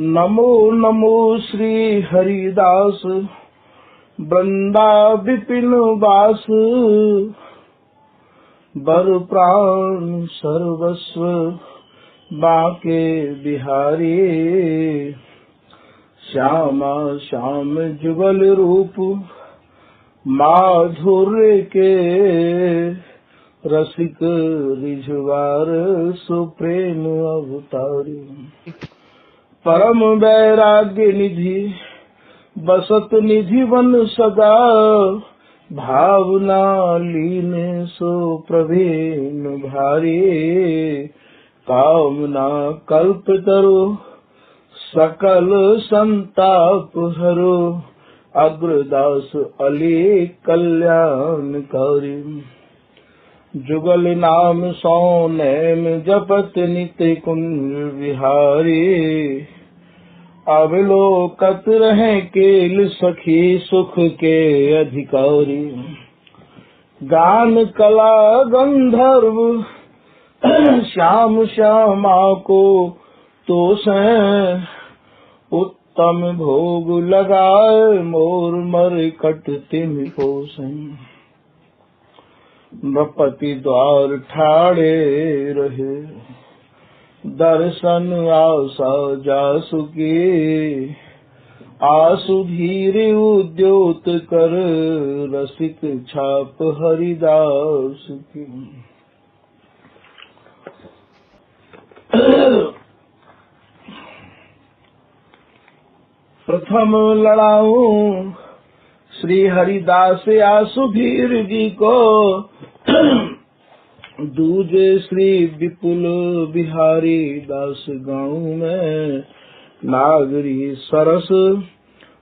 नमो नमो श्री हरिदास वृंदा विपिन वास बर प्राण सर्वस्व बाके बिहारी श्यामा श्याम जुगल रूप माधुर्य के रसिक रिझवार सुप्रेम अवतारी परम वैराग्य निधि बसत निधि वन सदा भावना लीन सो प्रवीण भारी कामना कल्प तरु सकल संताप हरो अग्रदास अली कल्याणकारी जुगल नाम सौ नैम जपत नित्य कुंज विहारी अवलोकत रहे केल सखी सुख के अधिकारी गान कला गंधर्व श्याम श्यामा को तो उत्तम भोग लगाए मोर मर कट तिम पोसें नृपति द्वार ठाड़े रहे दर्शन आशा जासु के आसु धीर उद्योत कर रसिक छाप हरिदास की प्रथम लड़ाऊ श्री हरिदास आसुधीर जी को दूजे श्री विपुल बिहारी दास गाँव में नागरी सरस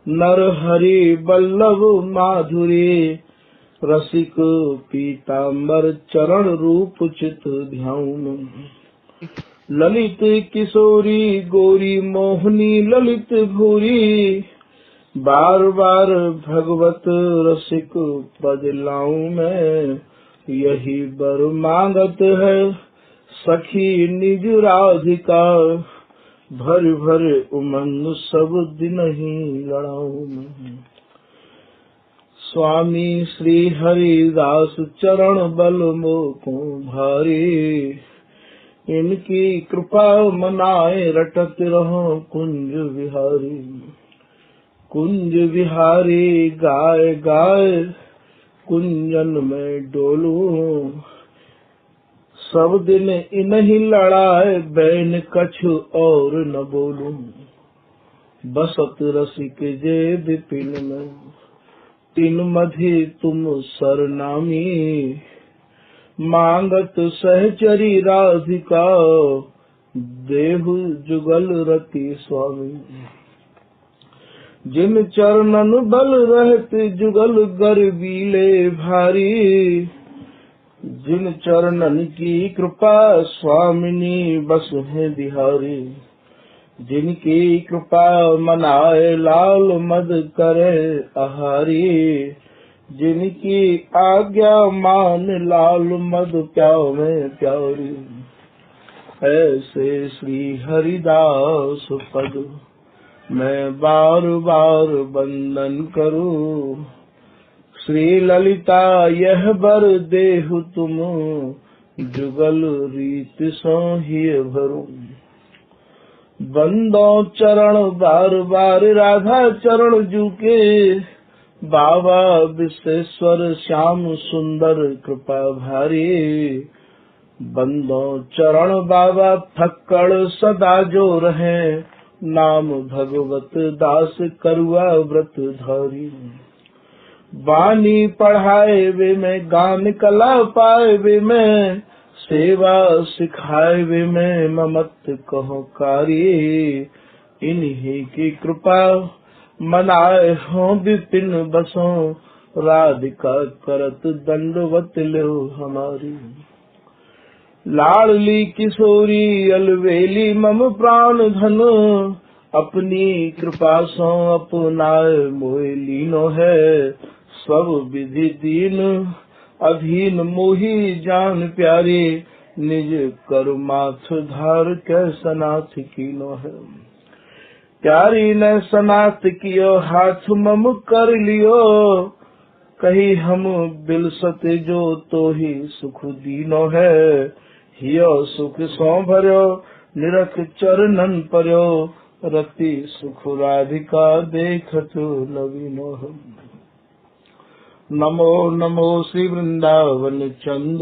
नर हरि बल्लभ माधुरी रसिक पीताम्बर चरण रूप चित ध्यान ललित किशोरी गोरी मोहनी ललित भूरी बार बार भगवत रसिक पद लाऊं में यही बर मांगत है सखी निज राधिका भर भर उमंग सब दिन ही लड़ाऊं में स्वामी श्री हरिदास चरण बल मोको भारी इनकी कृपा मनाए रटत रहो कुंज विहारी गाय गाय कुंजन में डोलू सब दिन इन्हीं लड़ाए बैन कछु और न बोलू बसत रसिक जे विपिन में तीन मधि तुम सरनामी मांगत सहचरी राधिका देहु जुगल रति स्वामी जिन चरणन बल रहत जुगल गर्वीले भारी जिन चरणन की कृपा स्वामिनी बस है बिहारी जिनकी कृपा मनाए लाल मद करे आहारी जिनकी आज्ञा मान लाल मद प्याव में प्यारी ऐसे श्री हरिदास पद मैं बार बार वंदन करूं श्री ललिता यह बर देहु तुम जुगल रीत सो ही भरूं बंदो चरण बार बार राधा चरण जूके बाबा विश्वेश्वर श्याम सुंदर कृपा भारी बंदो चरण बाबा थक्कड़ सदा जो रहे नाम भगवत दास करुआ व्रत धारी वाणी पढ़ाए वे में गान कला पाए वे में सेवा सिखाए वे में ममत कहो कारी इन्हीं की कृपा मनाए हो विपिन बसों राधिका करत दंडवत लो हमारी लाडली किशोरी अलवेली मम प्राण धन अपनी कृपा सो अपनाए मोहि लीनो है सब विधि दीन अधीन मोही जान प्यारे निज कर माथ धार कैसा नाथ कीनो है प्यारी ने सनात कियो हाथ मम कर लियो, कही हम बिलसत जो तो ही सुख दीनो है, हियो सुख सो भर्यो निरख चरणन पर्यो, रति सुख राधिका देखत नवीनो है। नमो नमो श्री वृंदावन चंद,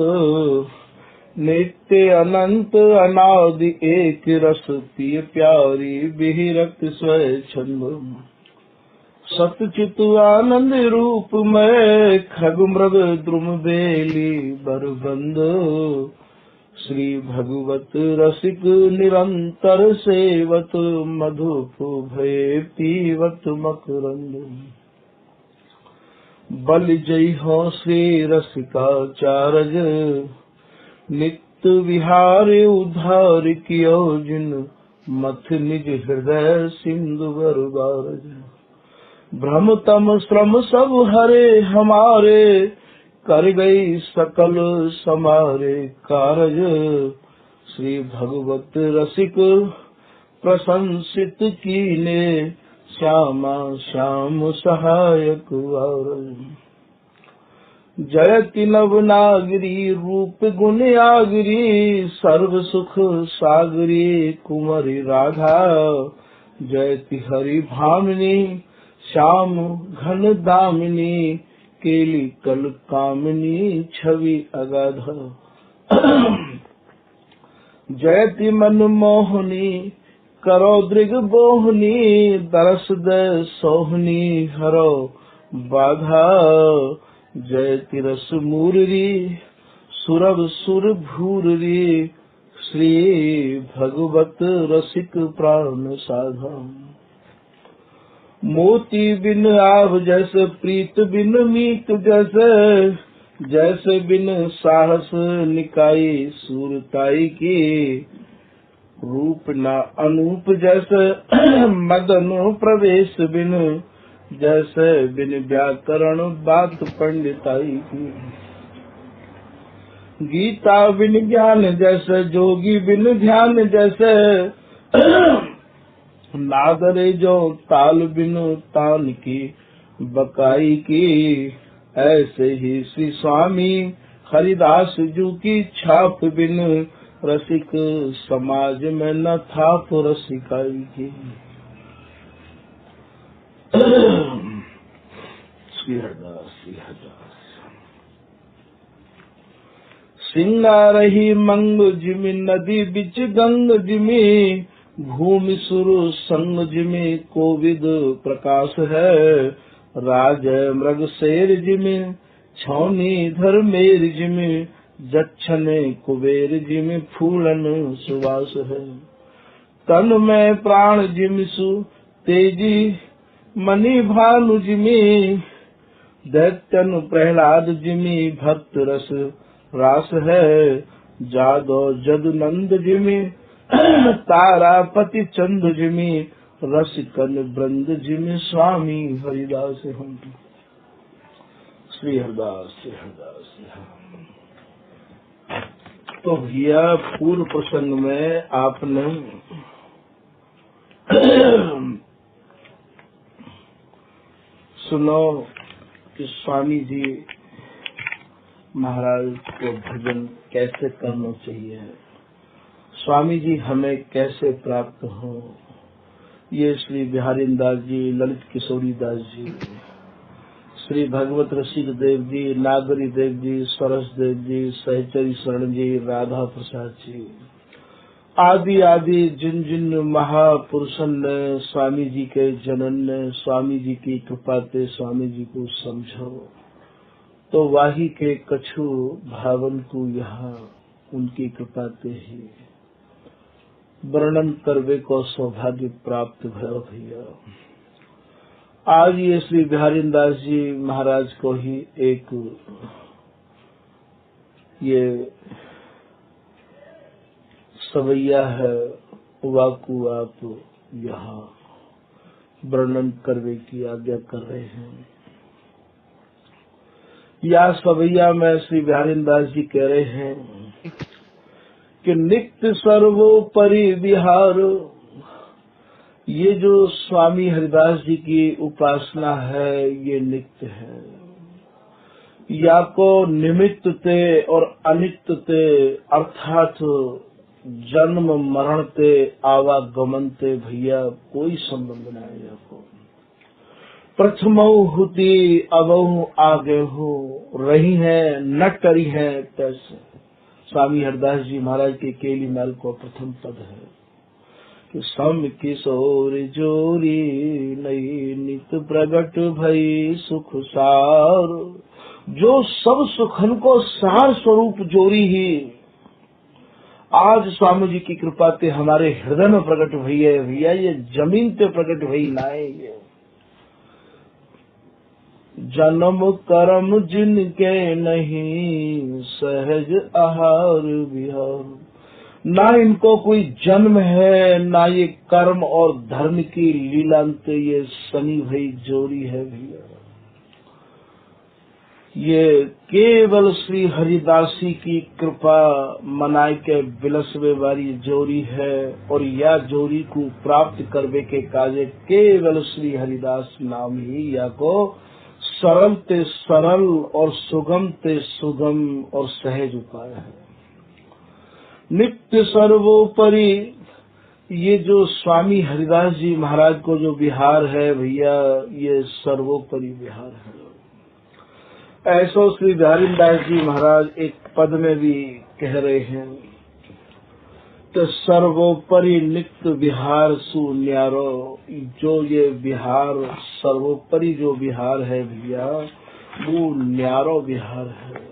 नित्य अनंत अनादि एक रस पिय प्यारी बिहिरत स्वय छंद, सतचित आनंद रूप में खग मृग द्रुम बेली बरबंद, श्री भगवत रसिक निरंतर सेवत, मधुप भय पीवत मकरंद, बल जय हो श्री रसिकाचार्य, नित्य विहार उद्धार कियो जिन, मथ निज हृदय सिंधु बरबारज, भ्रम तम श्रम सब हरे हमारे, कर गई सकल समारे कारज, श्री भगवत रसिक प्रशंसित कीने, श्यामा श्याम सहायक वारज, जयति नव नागरी रूप गुण आगरी, सर्व सुख सागरी कुमारी राधा, जयति हरि भामिनी श्याम घन दामिनी, केली कल कामिनी छवि अगाध, जयति मन मोहनी करो दृग बोहनी, दरस दे सोहनी हरो बाधा, जयति रस मूररी सुरभ सुर भूररी, श्री भगवत रसिक प्राण साधा, मोती बिन आव जैसे प्रीत बिन मीत जैसे, जैसे बिन साहस निकाई सूरताई की, रूप न अनूप जैसे मदन प्रवेश बिन, जैसे बिन व्याकरण बात पंडिताई की, गीता बिन ज्ञान जैसे जोगी बिन ध्यान जैसे, नादरे जो ताल बिनु तान की बकाई की, ऐसे ही श्री स्वामी हरिदास जू की छाप बिन, रसिक समाज में न था रसिकाई की। श्री हरदास सिंगार ही मंग जिमी नदी बिच गंग जिमी, भूमि सुर संग जिमी कोविद प्रकाश है, राज मृग शेर जिमी छौनी धर मेर जिमी, जच्छने कुबेर जिमी फूलन सुवास है, तन में प्राण जिमिसु तेजी मणि भानु जिमी, दैत्यन प्रहलाद जिमी भक्त रस रास है, जादो जदु नंद जिमी तारापति चंद जिमी, रसिकन वृंद जिमी स्वामी हरिदास हम। श्री हरदास श्री हरदास। तो भैया पूर्व प्रसंग में आपने सुनो कि स्वामी जी महाराज को भजन कैसे करना चाहिए, स्वामी जी हमें कैसे प्राप्त हो। ये श्री बिहारी दास जी, ललित किशोरी दास जी, श्री भगवत रसिक देव जी, नागरी देव जी, सरस देव जी, सहचरी शरण जी, राधा प्रसाद जी आदि आदि जिन जिन महापुरुषन ने स्वामी जी के जनन ने स्वामी जी की कृपा से स्वामी जी को समझो, तो वाही के कछु भावन को यहाँ उनकी कृपा से ही वर्णन करवे को सौभाग्य प्राप्त भयो भैया। आज ये श्री बिहारी दास जी महाराज को ही एक ये सवैया है, वाकु आप यहाँ वर्णन करवे की आज्ञा कर रहे हैं। या सवैया में श्री बिहारी दास जी कह रहे हैं कि नित्य सर्वोपरि विहार, ये जो स्वामी हरिदास जी की उपासना है ये नित्य है, या को निमित्त ते और अनित्य ते अर्थात जन्म मरण ते आवागमन ते भैया कोई संबंध नहीं है। को प्रथमऊ हुती अबहु आगे हो रही है न टरी है तैसे। स्वामी हरिदास जी महाराज के केली महल को प्रथम पद है कि सम किशोर जोरी नई नित प्रगट भई सुख सार। जो सब सुखन को सार स्वरूप जोरी ही आज स्वामी जी की कृपा ते हमारे हृदय में प्रकट भई है भैया। ये जमीन पे प्रकट भई ना है। ये जन्म कर्म जिनके नहीं सहज आहार विहार। ना इनको कोई जन्म है ना ये कर्म और धर्म की लीलांत ये शनि भई जोड़ी है भैया। ये केवल श्री हरिदासी की कृपा मनाए के बिलसवे वाली जोड़ी है और या जोड़ी को प्राप्त करवे के काजे केवल श्री हरिदास नाम ही या को सरल ते सरल और सुगम ते सुगम और सहज उपाय है। नित्य सर्वोपरि ये जो स्वामी हरिदास जी महाराज को जो विहार है भैया ये सर्वोपरि विहार है। ऐसो श्री बिहारीदास जी महाराज एक पद में भी कह रहे हैं तो सर्वोपरि नित्य विहार सुन्यारो। जो ये विहार सर्वोपरि जो विहार है भैया वो न्यारो विहार है।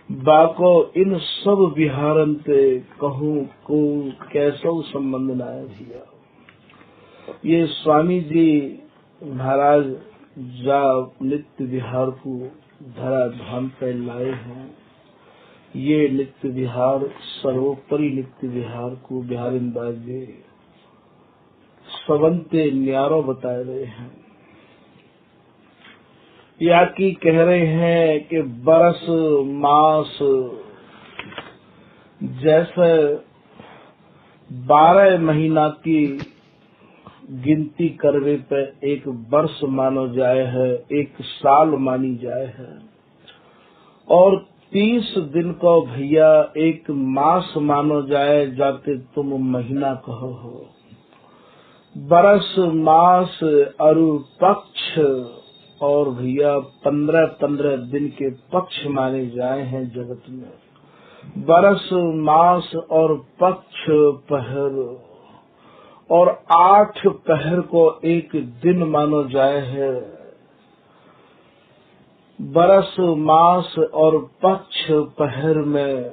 बाको इन सब विहारंते कहूँ को कैसो संबंध न है भैया। ये स्वामी जी महाराज जा नित्य विहार को धरा धाम पे लाए हैं। ये नित्य विहार सर्वोपरि नित्य विहार को बिहारीदास जी सवंते न्यारो बताए रहे हैं। या की कह रहे हैं कि बरस मास जैसे 12 महीना की गिनती करवे पे एक वर्ष मानो जाए है, एक साल मानी जाए है और 30 दिन को भैया एक मास मानो जाए जाते तुम महीना कहो हो। बरस मास अरु पक्ष और भैया 15-15 दिन के पक्ष माने जाए हैं जगत में। बरस मास और पक्ष पहर और 8 पहर को एक दिन मानो जाए है। बरस मास और पक्ष पहर में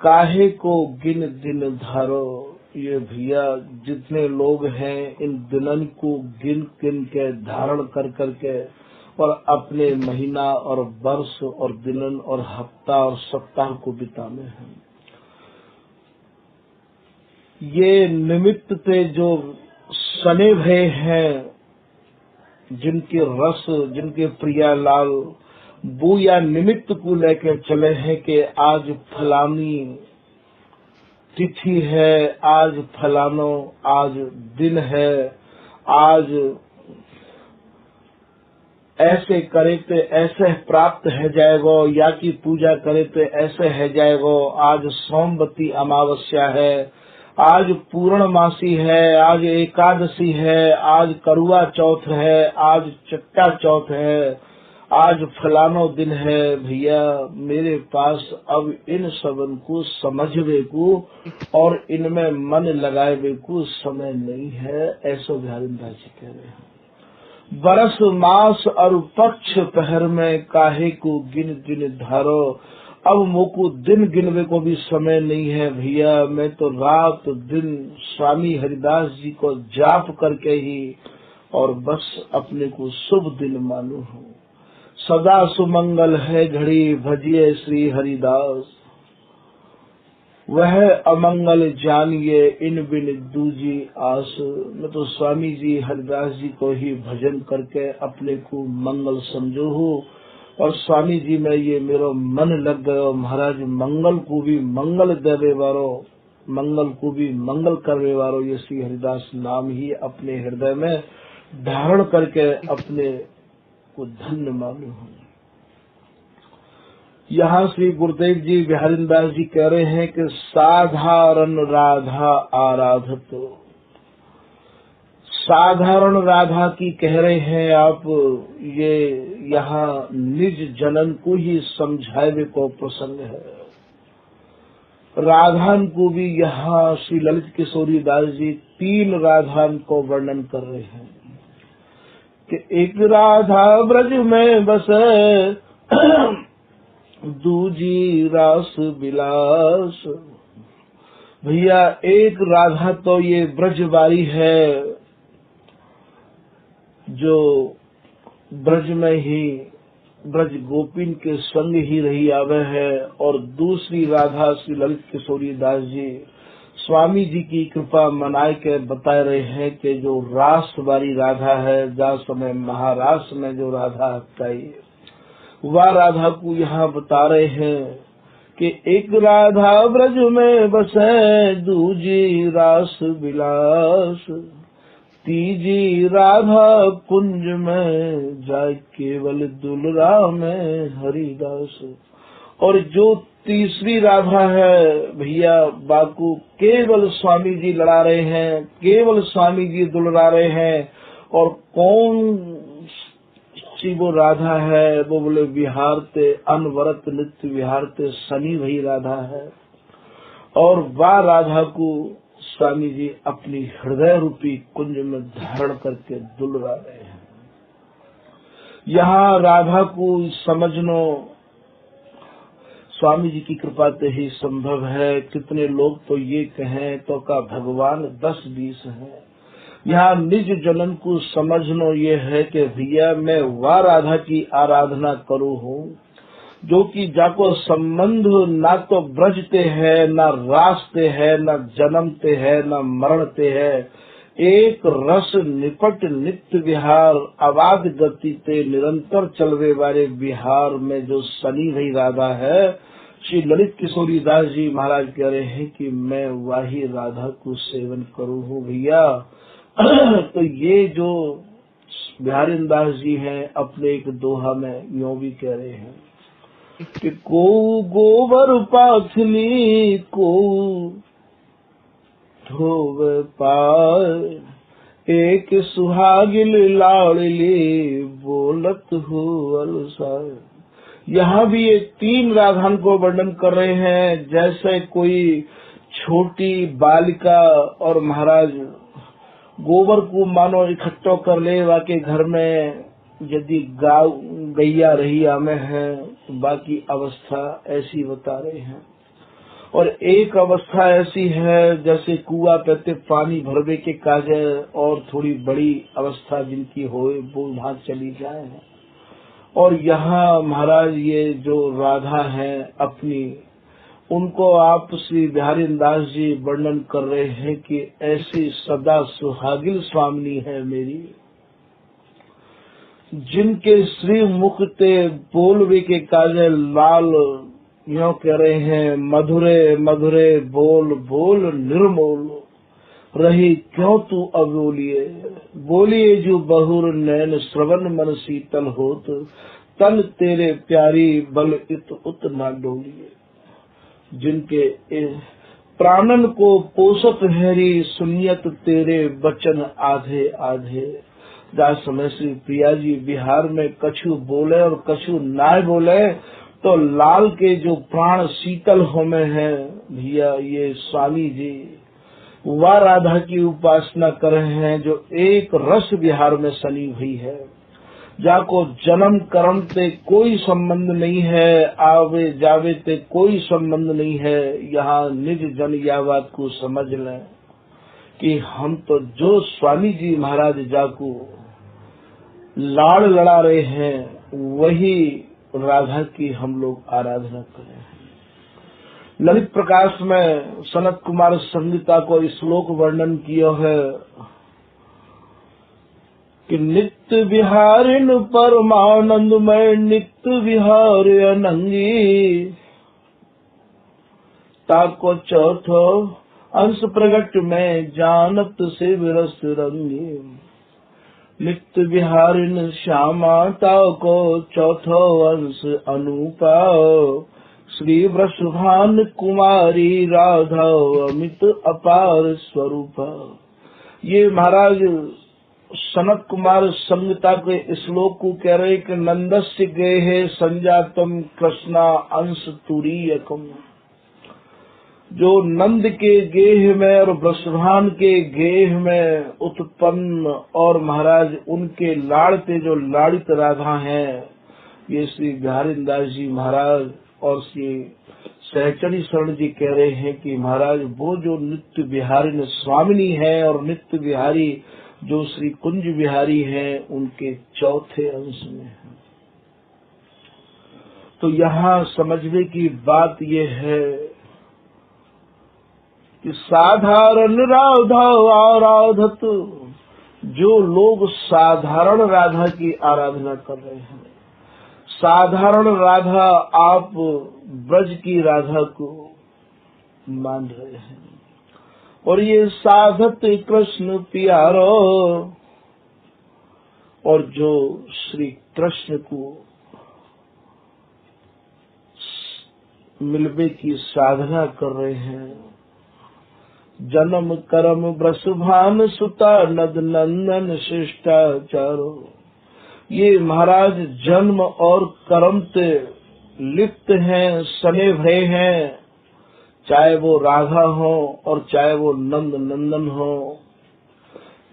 काहे को गिन दिन धारो। ये भैया जितने लोग हैं इन दिनन को गिन गिन के धारण कर करके और अपने महीना और वर्ष और दिनन और हफ्ता और सप्ताह को बिताने हैं। ये निमित्त ते जो सने भय हैं जिनके रस जिनके प्रियालाल वो या निमित्त को लेकर चले हैं कि आज फलानी तिथि है, आज फलानो आज दिन है, आज ऐसे करे तो ऐसे प्राप्त है जाएगो, या की पूजा करे तो ऐसे है जाएगो। आज सोमवती अमावस्या है, आज पूर्णमासी है, आज एकादशी है, आज करुआ चौथ है, आज चट्टा चौथ है, आज फलानो दिन है। भैया मेरे पास अब इन सबन को समझवे को और इनमें मन लगाए को समय नहीं है। ऐसा बिहारीदास जी कह रहे हैं। बरस मास और पक्ष पहर में काहे को गिन गिन धारो। अब मोको दिन गिनवे को भी समय नहीं है भैया। मैं तो रात दिन स्वामी हरिदास जी को जाप करके ही और बस अपने को शुभ दिन मानू हूँ। सदा सुमंगल है घड़ी भजिए श्री हरिदास, वह अमंगल जानिए इन बिन दूजी आस। मैं तो स्वामी जी हरिदास जी को ही भजन करके अपने को मंगल समझो हूँ और स्वामी जी में ये मेरा मन लग गयो। महाराज मंगल को भी मंगल देवे वारो मंगल को भी मंगल करने वालों ये श्री हरिदास नाम ही अपने हृदय में धारण करके अपने को धन्य माने हो। यहाँ श्री गुरुदेव जी बिहारी दास जी कह रहे हैं कि साधारण राधा आराधत। साधारण राधा की कह रहे हैं आप, ये यहाँ निज जनन को ही समझावे को प्रसंग है। राधान को भी यहाँ श्री ललित किशोरी दास जी 3 राधान को वर्णन कर रहे हैं कि एक राधा ब्रज में बसे, दूजी रास विलास। भैया एक राधा तो ये ब्रजवारी है जो ब्रज में ही ब्रज गोपिन के संग ही रही आवे है, और दूसरी राधा श्री ललित किशोरी दास जी स्वामी जी की कृपा मनाए के बता रहे हैं कि जो रास वाली राधा है, जहाँ समय महारास में जो राधा हत्याई, वह राधा को यहाँ बता रहे हैं कि एक राधा ब्रज में बसे, दूजी रास विलास, तीजी राधा कुंज में जाए केवल दुलरा में हरिदास। और जो तीसरी राधा है भैया, बाकू केवल स्वामी जी लड़ा रहे हैं, केवल स्वामी जी दुलरा रहे हैं। और कौन सी वो राधा है? वो बोले विहारते अनवरत नित्य विहारते शनि वही राधा है। और वह राधा को स्वामी जी अपनी हृदय रूपी कुंज में धारण करके दुलरा रहे हैं। यहाँ राधा को समझनो स्वामी जी की कृपा से ही संभव है। कितने लोग तो ये कहें तो का भगवान 10-20 है। यहाँ निज जनन को समझनो ये है कि भैया मैं वह राधा की आराधना करूँ हूँ जो कि जाको संबंध ना तो ब्रजते है, ना रास्ते है, ना जन्मते है, ना मरणते है। एक रस निपट नित्य विहार, अबाध गति ते निरंतर चलवे वाले विहार में जो शनि भई राधा है, श्री ललित किशोरी दास जी महाराज कह रहे हैं कि मैं वही राधा को सेवन करूँ हूँ भैया। तो ये जो बिहारी दास जी हैं अपने एक दोहा में यूं भी कह रहे हैं कि को गोबर पाथनी को धोवे पाए, एक सुहागिन लाड़ली बोलत हो अलसाए। यहाँ भी ये 3 राधान को वर्णन कर रहे हैं। जैसे कोई छोटी बालिका और महाराज गोबर को मानो इकट्ठो कर ले, वाके घर में यदि गैया रही आमे है, बाकी अवस्था ऐसी बता रहे हैं। और एक अवस्था ऐसी है जैसे कुआ पे पानी भरवे के काजे, और थोड़ी बड़ी अवस्था जिनकी होए वो वहां चली जाए। और यहाँ महाराज ये जो राधा है अपनी, उनको आप श्री बिहारी दास जी वर्णन कर रहे हैं कि ऐसी सदा सुहागिल स्वामिनी है मेरी, जिनके श्री मुख ते बोलवे के काजे लाल यो कह रहे हैं, मधुरे मधुरे बोल बोल निर्मोल रही क्यों तू अबोलिए, बोलिए जो बहुर नैन श्रवण मन शीतल होत, तन तेरे प्यारी बल इत उत न डोलिए। जिनके प्राणन को पोषत हैरी, सुनियत तेरे वचन आधे आधे। जा समय श्री प्रिया जी बिहार में कछु बोले और कछु ना बोले, तो लाल के जो प्राण शीतल होमे हैं भैया, ये स्वामी जी वह राधा की उपासना कर रहे हैं जो एक रस विहार में सनी हुई है, जाको जन्म कर्म ते कोई संबंध नहीं है, आवे जावे ते कोई संबंध नहीं है। यहाँ निज जन या बात को समझ लें कि हम तो जो स्वामी जी महाराज जाको लाड़ लड़ा रहे हैं वही राधा की हम लोग आराधना करें। ललित प्रकाश में सनत कुमार संगीता को श्लोक वर्णन किया है कि नित्य विहारिन परमानंदमय, नित्य विहार अनंगी, ताको चौथो अंश प्रगट में जानत से विरस रंगे, नित्य विहारिन श्यामाता को चौथो अंश अनूपा, श्री वृषभान कुमारी राधा अमित अपार स्वरूपा। ये महाराज सनत कुमार संहिता के श्लोक को कह रहे कि नंदस्य गेहे संजातम कृष्णा अंश तुरीयकम। जो नंद के गेह में और वृषभान के गेह में उत्पन्न और महाराज उनके लाड़ते जो लाड़ित राधा हैं, ये श्री बिहारी दास जी महाराज और श्री सहचरी शरण जी कह रहे हैं कि महाराज वो जो नित्य बिहारी स्वामिनी है और नित्य बिहारी जो श्री कुंज बिहारी हैं, उनके चौथे अंश में है। तो यहाँ समझने की बात ये है कि साधारण राधा आराधत, जो लोग साधारण राधा की आराधना कर रहे हैं, साधारण राधा आप ब्रज की राधा को मान रहे हैं, और ये साधत कृष्ण प्यारो, और जो श्री कृष्ण को मिलवे की साधना कर रहे हैं, जन्म कर्म वृषभान सुता नद नंदन शिष्टाचारो। ये महाराज जन्म और कर्म से लिप्त हैं, सने भय हैं, चाहे वो राधा हो और चाहे वो नंद नंदन हो।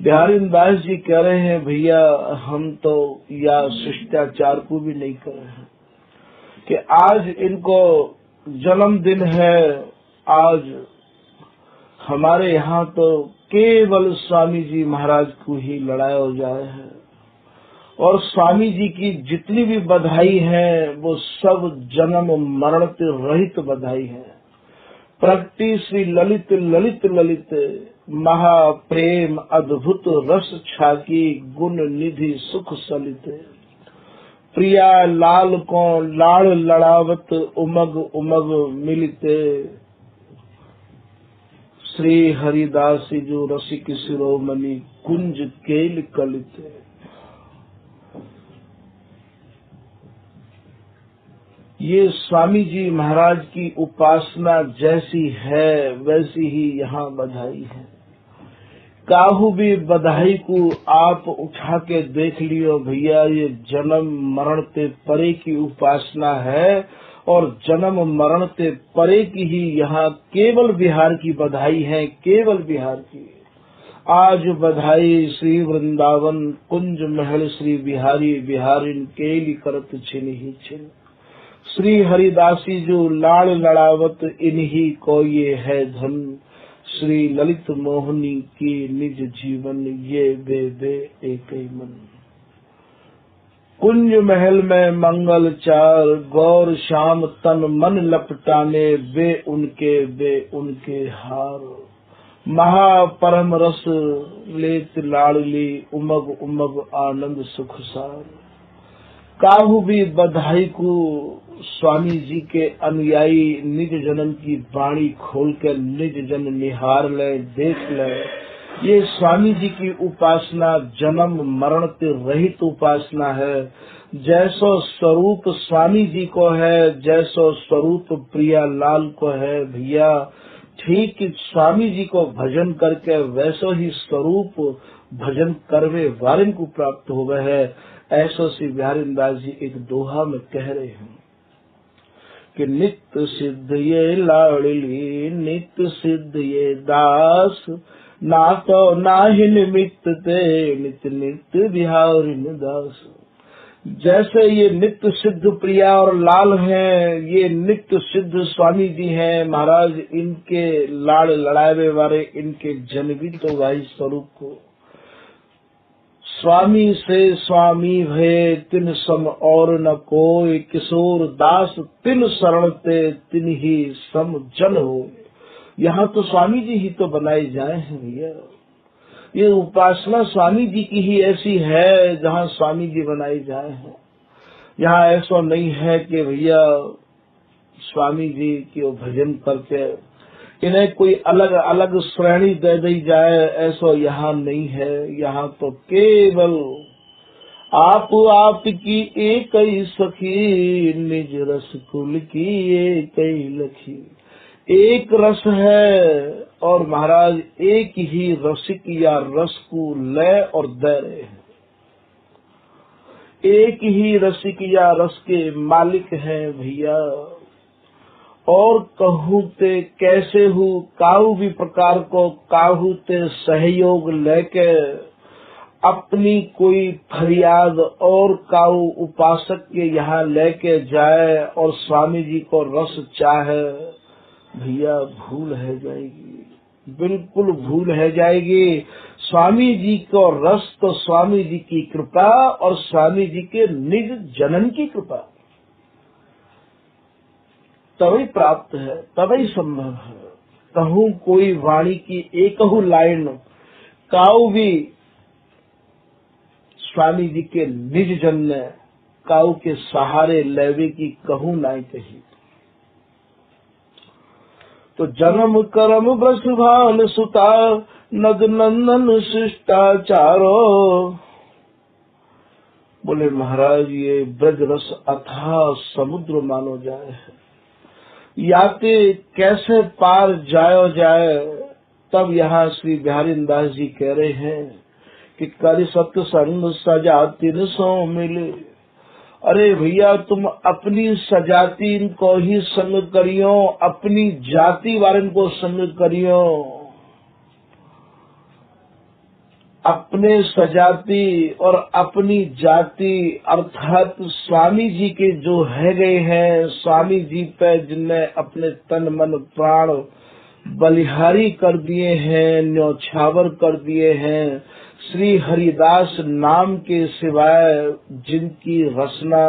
बिहारी दास जी कह रहे हैं भैया हम तो या शिष्टाचार को भी नहीं कर रहे हैं कि आज इनको जन्मदिन है, आज हमारे यहाँ तो केवल स्वामी जी महाराज को ही लड़ाया जाए है, और स्वामी जी की जितनी भी बधाई है वो सब जन्म मरण से रहित बधाई है। प्रगति श्री ललित ललित ललित, महाप्रेम अद्भुत रस छाकी, गुण निधि सुख सलित। प्रिया लाल को लाड़ लड़ावत, उमग उमग मिलते। श्री हरिदास जो रसिक शिरोमणि, कुंज केल कलित। ये स्वामी जी महाराज की उपासना जैसी है वैसी ही यहाँ बधाई है। काहू भी बधाई को आप उठा के देख लियो भैया, ये जन्म मरण ते परे की उपासना है, और जन्म मरण ते परे की ही यहाँ केवल बिहार की बधाई है, केवल बिहार की। आज बधाई श्री वृंदावन कुंज महल, श्री बिहारी बिहारिन केली करत छिन ही छिन। श्री हरिदासी जो लाड़ लड़ावत, इन्हीं को ये है धन। श्री ललित मोहनी की निज जीवन, ये बे बे एक ही मन। कुंज महल में मंगल चार, गौर श्याम तन मन लपटाने, बे उनके हार। महापरम रस लेत लाडली, उमग उमग आनंद सुख सार। काहू भी बधाई को स्वामी जी के अनुयायी निज जन्म की वाणी खोल कर निज जन निहार ले, देख ले। ये स्वामी जी की उपासना जन्म मरण से रहित उपासना है। जैसो स्वरूप स्वामी जी को है, जैसो स्वरूप प्रिया लाल को है भैया, ठीक स्वामी जी को भजन करके वैसो ही स्वरूप भजन करवे वारिन को प्राप्त हो गए है। ऐसो श्री बिहारी दास जी एक दोहा में कह रहे हैं कि नित्य सिद्ध ये लाडली, नित्य सिद्ध ये दास, ना तो नाही निमित्त ते, नित्य नित्य बिहारी दास। जैसे ये नित्य सिद्ध प्रिया और लाल हैं, ये नित्य सिद्ध स्वामी जी हैं महाराज, इनके लाड़ लड़ावे वाले इनके जन भी तो भाई स्वरूप को। स्वामी से स्वामी भये तिन सम और न कोई, किशोर दास तिन शरण ते तिन ही सम जन हो। यहाँ तो स्वामी जी ही तो बनाए जाए हैं भैया। ये उपासना स्वामी जी की ही ऐसी है जहाँ स्वामी जी बनाए जाए हैं। यहाँ ऐसा नहीं है कि भैया स्वामी जी की भजन करके इन्हें कोई अलग अलग श्रेणी दे दी जाए, ऐसा यहाँ नहीं है। यहाँ तो केवल आप की एक ही सखी, निज रस कुल की एक ही लखी। एक रस है और महाराज एक ही रसिक या रस को ले और दे रहे हैं। एक ही रसिक या रस के मालिक हैं भैया। और कहूँ ते कैसे हूँ, काहू भी प्रकार को काहू ते सहयोग लेके अपनी कोई फरियाद और काऊ उपासक के यहाँ लेके जाए और स्वामी जी को रस चाहे, भैया भूल है जाएगी, बिल्कुल भूल है जाएगी। स्वामी जी को रस तो स्वामी जी की कृपा और स्वामी जी के निज जनन की कृपा तभी प्राप्त है, तभी संभव है। कहूँ कोई वाणी की एकहु लाइन काऊ भी स्वामी जी के निज जन ने काऊ के सहारे लेवे की कहूँ नहीं कही। तो जन्म कर्म वृषभान सुता, नग नंदन शिष्टाचारो। बोले महाराज ये ब्रज रस अथाह समुद्र मानो जाए है, याते कैसे पार जायो जाए। तब यहाँ श्री बिहारी दास जी कह रहे हैं कि कर सत्संग सजा तिन सो मिले। अरे भैया तुम अपनी सजाती को ही संग करियो, अपनी जाति वाले को संग करियो। अपने सजाती और अपनी जाति अर्थात स्वामी जी के जो है गए हैं, स्वामी जी पे जिनने अपने तन मन प्राण बलिहारी कर दिए हैं, न्यौछावर कर दिए हैं, श्री हरिदास नाम के सिवाय जिनकी रसना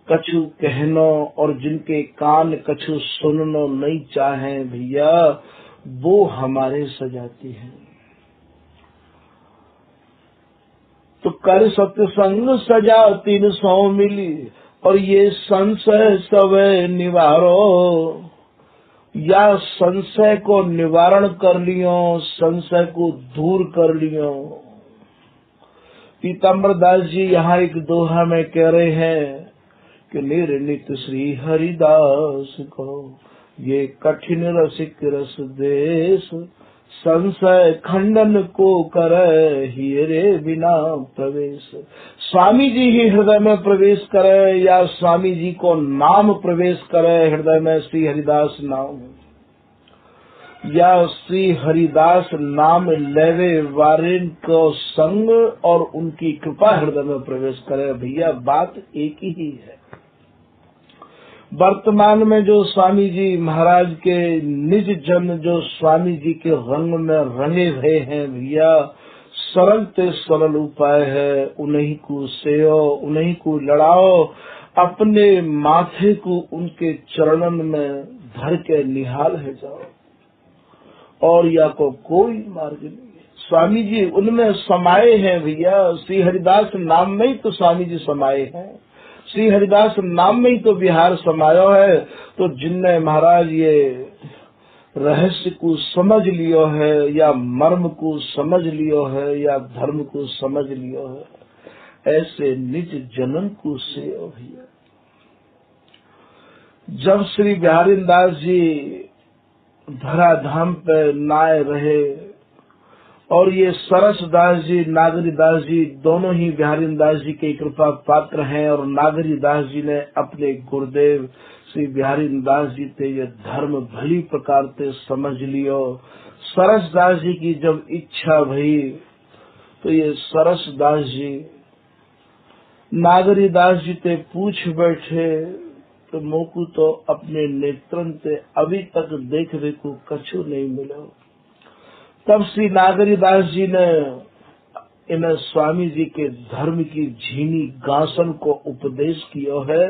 कछु कहनो और जिनके कान कछु सुननो नहीं चाहे भैया, वो हमारे सजाती हैं। तो कर सत्संग सजा तीन सौ मिली, और ये संशय सब निवारो। या संशय को निवारण कर लियो, संशय को दूर कर लियो। पीताम्बर दास जी यहाँ एक दोहा में कह रहे हैं कि निर्णित श्री हरिदास को ये कठिन रसिक रस देश, संशय खंडन को करे हीरे बिना प्रवेश। स्वामी जी ही हृदय में प्रवेश करे या स्वामी जी को नाम प्रवेश करे हृदय में, श्री हरिदास नाम, या श्री हरिदास नाम लेवे वारिन को संग और उनकी कृपा हृदय में प्रवेश करे। भैया बात एक ही है। वर्तमान में जो स्वामी जी महाराज के निज जन जो स्वामी जी के रंग में रंगे हुए हैं भैया, सरल ते सरल उपाय है, उन्हीं को सेओ, उन्हीं को लड़ाओ, अपने माथे को उनके चरणन में धर के निहाल है जाओ, और या को कोई मार्ग नहीं है। स्वामी जी उनमें समाये हैं भैया। श्री हरिदास नाम में ही तो स्वामी जी समाये हैं, श्री हरिदास नाम में ही तो बिहार समायो है। तो जिनने महाराज ये रहस्य को समझ लियो है, या मर्म को समझ लियो है, या धर्म को समझ लियो है, ऐसे निज जनन को सेओ भैया। जब श्री बिहारी दास जी धराधाम पे नाए रहे, और ये सरस दास जी, नागरी दास जी दोनों ही बिहारी दास जी के कृपा पात्र हैं, और नागरी दास जी ने अपने गुरुदेव श्री बिहारी दास जी ते ये धर्म भली प्रकार से समझ लियो। सरस दास जी की जब इच्छा भई तो ये सरस दास जी नागरी दास जी ते पूछ बैठे तो मोकू तो अपने नेत्रन से अभी तक देखने को कछु नहीं मिला। तब श्री नागरी दास जी ने इन्हें स्वामी जी के धर्म की झीनी गासन को उपदेश किया है,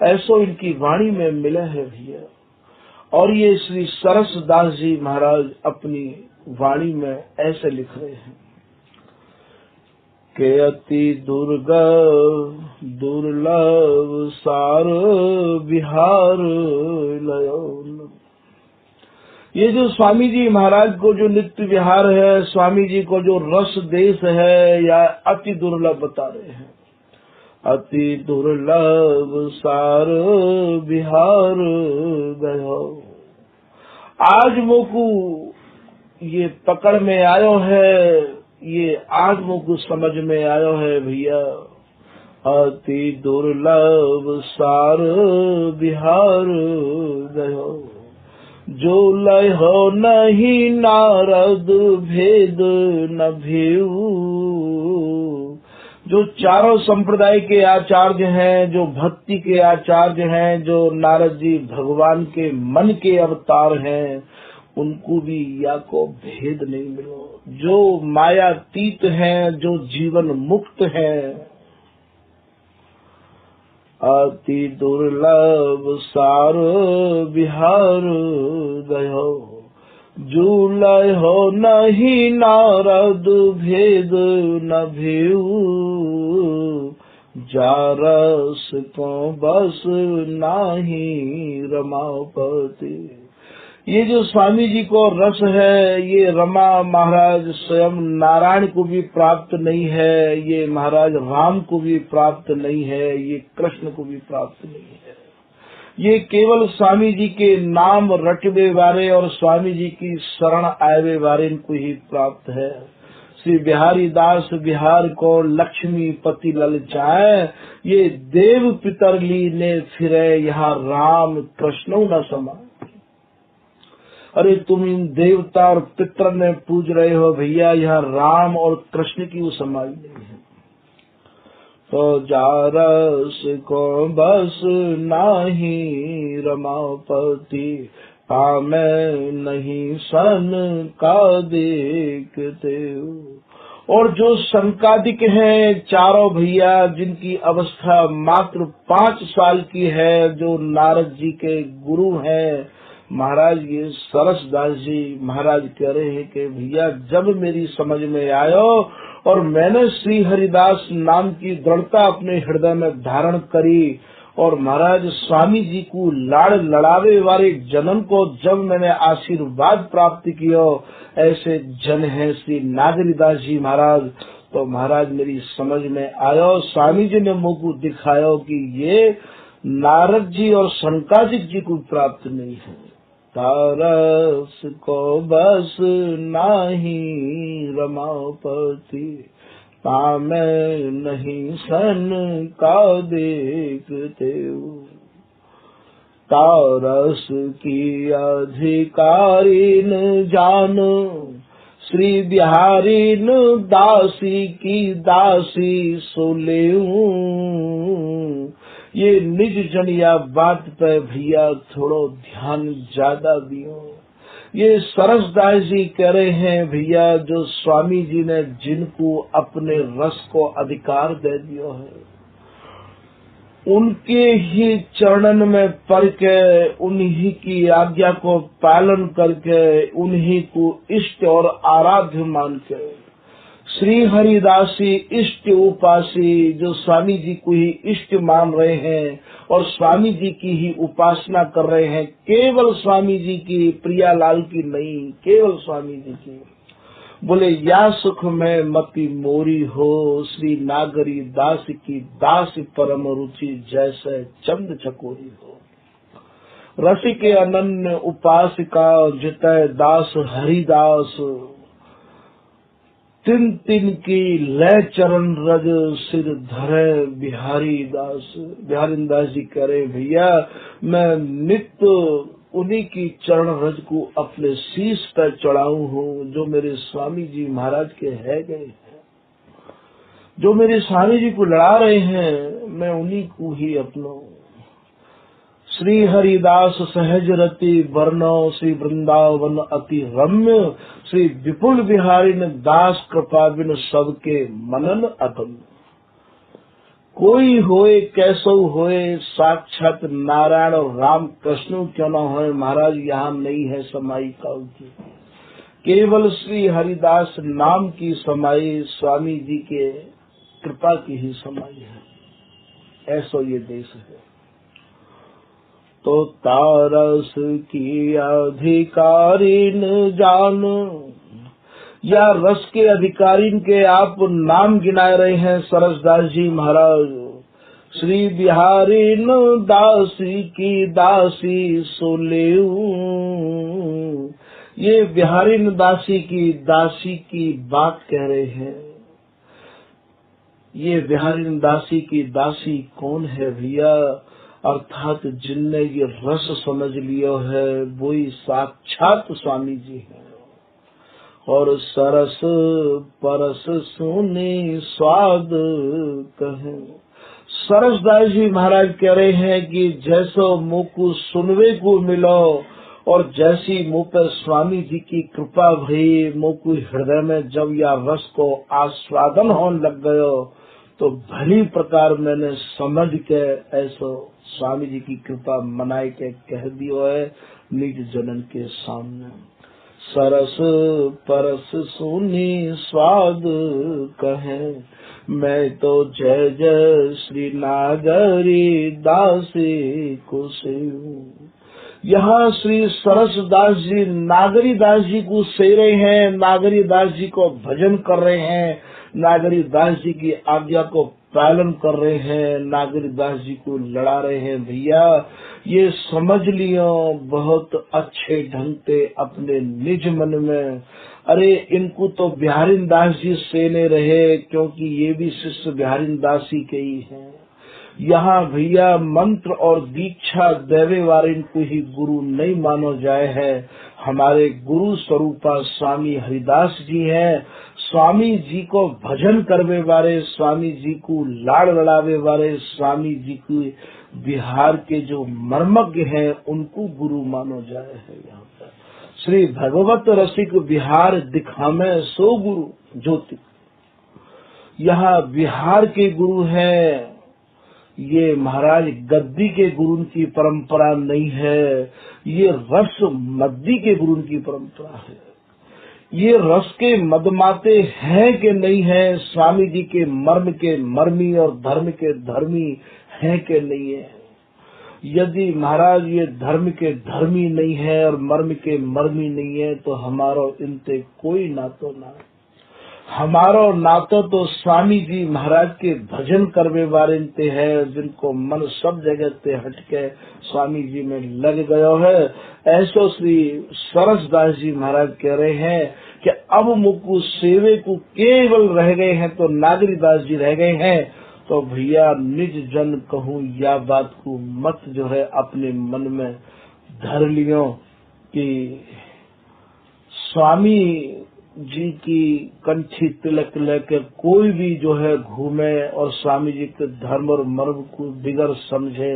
ऐसो इनकी वाणी में मिला है भैया। और ये श्री सरस दास जी महाराज अपनी वाणी में ऐसे लिख रहे हैं के अति दुर्लभ सार बिहार लयोन, ये जो स्वामी जी महाराज को जो नित्य विहार है, स्वामी जी को जो रस देश है, या अति दुर्लभ बता रहे हैं। अति दुर्लभ सार विहार गयो, आज मोकू ये पकड़ में आयो है, ये आज मोकू समझ में आयो है भैया। अति दुर्लभ सार विहार गयो, जो लय हो नहीं नारद भेद न भेऊ। जो चारों संप्रदाय के आचार्य हैं, जो भक्ति के आचार्य हैं, जो नारद जी भगवान के मन के अवतार हैं, उनको भी या को भेद नहीं मिलो। जो मायातीत हैं, जो जीवन मुक्त हैं। अति दुर्लभ सार विहार गयो, जो लय हो नहीं नारद भेद न भेऊ। जारस को बस नाही रमापति। ये जो स्वामी जी को रस है, ये रमा महाराज स्वयं नारायण को भी प्राप्त नहीं है, ये महाराज राम को भी प्राप्त नहीं है, ये कृष्ण को भी प्राप्त नहीं है। ये केवल स्वामी जी के नाम रटवे वाले और स्वामी जी की शरण आवे वाले इनको ही प्राप्त है। श्री बिहारी दास बिहार को लक्ष्मी पति ललचाए, ये देव पितर लीने फिरे, यहाँ राम कृष्ण न समा। अरे तुम इन देवता और पितर में पूज रहे हो भैया, यहाँ राम और कृष्ण की वो समाई नहीं है। तो जारस को बस नाही रमापति, पामे नहीं सन का देखते। और जो शंकादिक हैं चारों भैया, जिनकी अवस्था मात्र 5 साल की है, जो नारद जी के गुरु हैं महाराज, ये सरसदास जी महाराज कह रहे हैं कि भैया जब मेरी समझ में आयो और मैंने श्री हरिदास नाम की दृढ़ता अपने हृदय में धारण करी, और महाराज स्वामी जी को लाड़ लड़ावे वाले जनन को जब मैंने आशीर्वाद प्राप्त किया, ऐसे जन है श्री नागरीदास जी महाराज, तो महाराज मेरी समझ में आयो। स्वामी जी ने मुझको दिखायो कि ये नारद जी और शंकादिक जी को प्राप्त नहीं है। तारस को बस नाही रमापति, पामे नहीं सन का देखते। तारस की अधिकारी न जान, श्री बिहारी न दासी की दासी सोलेऊ। ये निज जन या बात पे भैया थोड़ो ध्यान ज्यादा दियो। ये सरसदास जी कह रहे हैं भैया, जो स्वामी जी ने जिनको अपने रस को अधिकार दे दियो है, उनके ही चरणन में पड़ के, उन्हीं की आज्ञा को पालन करके, उन्हीं को इष्ट और आराध्य मान के, श्री हरिदासी इष्ट उपासी, जो स्वामी जी को ही इष्ट मान रहे हैं और स्वामी जी की ही उपासना कर रहे हैं, केवल स्वामी जी की, प्रियालाल की नहीं, केवल स्वामी जी की। बोले या सुख में मति मोरी हो, श्री नागरी दास की दास परम रुचि, जैसे चंद चकोरी हो। रसिक अनन्य उपासिका, जितय दास हरिदास, तिन तिन की लय चरण रज, सिर धरे बिहारी दास। बिहारी दास जी कह रहे भैया, मैं नित्य उन्हीं की चरण रज को अपने शीश पर चढ़ाऊ हूँ, जो मेरे स्वामी जी महाराज के है गए हैं, जो मेरे स्वामी जी को लड़ा रहे हैं, मैं उन्हीं को ही अपनाऊं। श्री हरिदास सहज रति वर्णो, श्री वृंदावन अति रम्य, श्री विपुल बिहारी न दास कृपा बिन सबके मनन अगम। कोई होए कैसो होए, साक्षात नारायण और राम कृष्ण क्यों न होए, महाराज यहाँ नहीं है समाई काल की, केवल श्री हरिदास नाम की समाई, स्वामी जी के कृपा की ही समाई है। ऐसा ये देश है। तो तारस की अधिकारीन जान। या रस के अधिकारीन के आप नाम गिना रहे हैं सरसदास जी महाराज। श्री बिहारी न दासी की दासी सोलेऊ। ये बिहारी न दासी की बात कह रहे हैं। ये बिहारी न दासी की दासी कौन है भैया? अर्थात जिनने ये रस समझ लिया है वही साक्षात स्वामी जी हैं। और सरस परस सुनी स्वाद कहे। सरसदास जी महाराज कह रहे हैं कि जैसो मुँह को सुनवे को मिलो और जैसी मुँह पर स्वामी जी की कृपा भई, मुँह को हृदय में जब या रस को आस्वादन होने लग गयो तो भली प्रकार मैंने समझ के ऐसो स्वामी जी की कृपा मनाए के कह दियो है निज जनन के सामने। सरस परस सुनी स्वाद कहे, मैं तो जय जय श्री नागरी दासी को सेऊं। यहाँ श्री सरसदास जी नागरी दास जी को से रहे हैं, नागरी दास जी को भजन कर रहे हैं, नागरी दास जी की आज्ञा को पालन कर रहे हैं, नागरी दास जी को लड़ा रहे हैं। भैया ये समझ लियो बहुत अच्छे ढंग से अपने निज मन में। अरे इनको तो बिहारी दास जी सेने रहे, क्योंकि ये भी शिष्य बिहारी दास जी के ही हैं। यहाँ भैया मंत्र और दीक्षा देवे वाले को ही गुरु नहीं मानो जाए है। हमारे गुरु स्वरूपा स्वामी हरिदास जी हैं। स्वामी जी को भजन करवे वाले, स्वामी जी को लाड़ लड़ावे वाले, स्वामी जी को बिहार के जो मर्मज्ञ हैं उनको गुरु मानो जाए है। यहाँ पर श्री भगवत रसिक बिहार दिखामे सो गुरु ज्योति। यहाँ बिहार के गुरु हैं। ये महाराज गद्दी के गुरु की परंपरा नहीं है, ये रस मद्दी के गुरु की परंपरा है। ये रस के मदमाते हैं कि नहीं है, स्वामी जी के मर्म के मर्मी और धर्म के धर्मी हैं कि नहीं है। यदि महाराज ये धर्म के धर्मी नहीं है और मर्म के मर्मी नहीं है तो हमारो इनसे कोई नातो ना। हमारो नातो तो स्वामी जी महाराज के भजन करवे वाले ते है, जिनको मन सब जगह ते हटके स्वामी जी में लग गयो है। ऐसो श्री सरसदास जी महाराज कह रहे हैं कि अब मुकु सेवे को केवल रह गए हैं तो नागरी दास जी रह गए हैं। तो भैया निज जन कहूँ या बात को मत जो है अपने मन में धर लियो कि स्वामी जी की कंठी तिलक लेकर कोई भी जो है घूमे और स्वामी जी के धर्म और मर्म को बिगड़ समझे,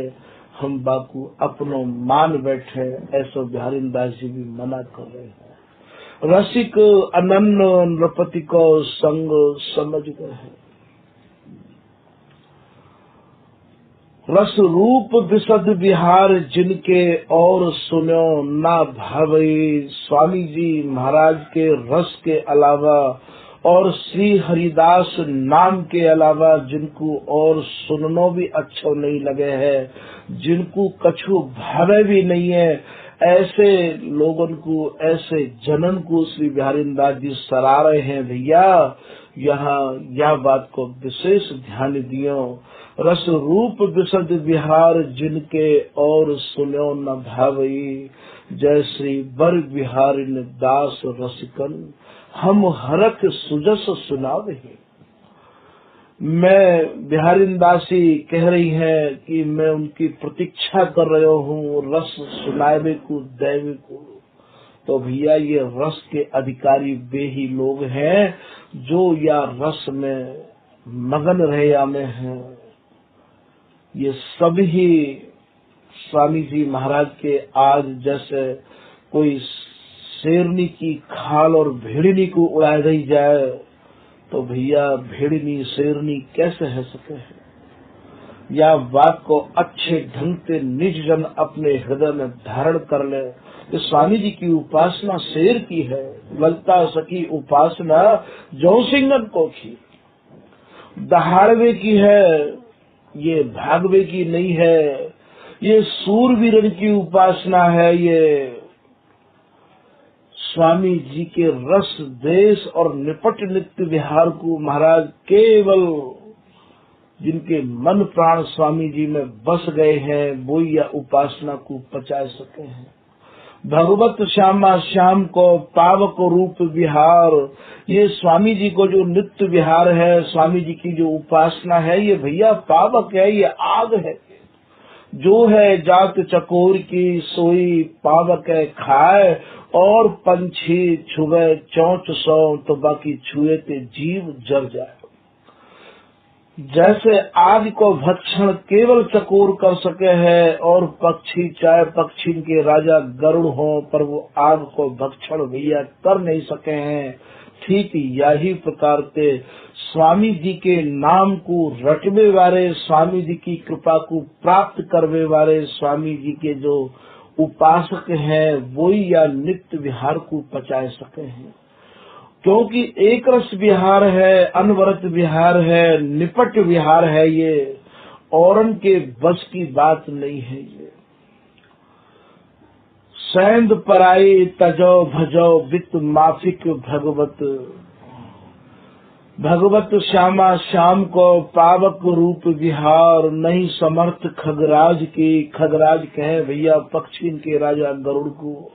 हम बाकू अपनो मान बैठे, ऐसो बिहारी दास जी भी मना कर रहे हैं। रसिक अनन्य नृपति को संग समझ गए हैं। रस रूप विशद बिहार जिनके और सुनो ना भावई। स्वामी जी महाराज के रस के अलावा और श्री हरिदास नाम के अलावा जिनको और सुननो भी अच्छा नहीं लगे है, जिनको कछु भावे भी नहीं है, ऐसे लोगों को, ऐसे जनन को श्री बिहारी दास जी सराह रहे हैं। भैया यहाँ यह बात को विशेष ध्यान दियो। रस रूप विशद बिहार जिनके और सुनो न भावई। जय श्री बर बिहारी दास रसिकन हम हरख सुजस सुनावे। मैं बिहारी दासी कह रही है कि मैं उनकी प्रतीक्षा कर रहा हूँ रस सुनावे को देवे को। तो भैया ये रस के अधिकारी वे ही लोग हैं जो या रस में मगन रहे में हैं। ये सभी स्वामी जी महाराज के आज जैसे कोई शेरनी की खाल और भेड़नी को उड़ा दी जाए तो भैया भेड़नी शेरनी कैसे है सके है। या बात को अच्छे ढंग से निज जन अपने हृदय में धारण कर ले। तो स्वामी जी की उपासना शेर की है, ललता सकी उपासना जौसिंगन को की, दहाड़वे की है, ये भागवे की नहीं है। ये सूरवीरन की उपासना है। ये स्वामी जी के रस देश और निपट नित्य विहार को महाराज केवल जिनके मन प्राण स्वामी जी में बस गए हैं वो या उपासना को पचा सके हैं। भगवत श्यामा श्याम को पावक रूप विहार, ये स्वामी जी को जो नित्य विहार है, स्वामी जी की जो उपासना है, ये भैया पावक है, ये आग है। जो है जात चकोर की सोई पावक है खाए, और पंछी छुए चौंच सौ तो बाकी छुए ते जीव जर जाए। जैसे आग को भक्षण केवल चकोर कर सके हैं, और पक्षी चाहे पक्षी के राजा गरुड़ हो पर वो आग को भक्षण भैया कर नहीं सके हैं, ठीक यही प्रकार से स्वामी जी के नाम को रटवे वाले, स्वामी जी की कृपा को प्राप्त करने वाले स्वामी जी के जो उपासक हैं वही या नित्य विहार को पचा सके हैं। क्योंकि एक रस विहार है, अनवरत विहार है, निपट विहार है, ये औरन के बस की बात नहीं है। ये सैंद पराई तजो भजो वित माफिक भगवत श्यामा श्याम को पावक रूप विहार, नहीं समर्थ खगराज की। खगराज कहे भैया पक्षी के राजा गरुड़ को।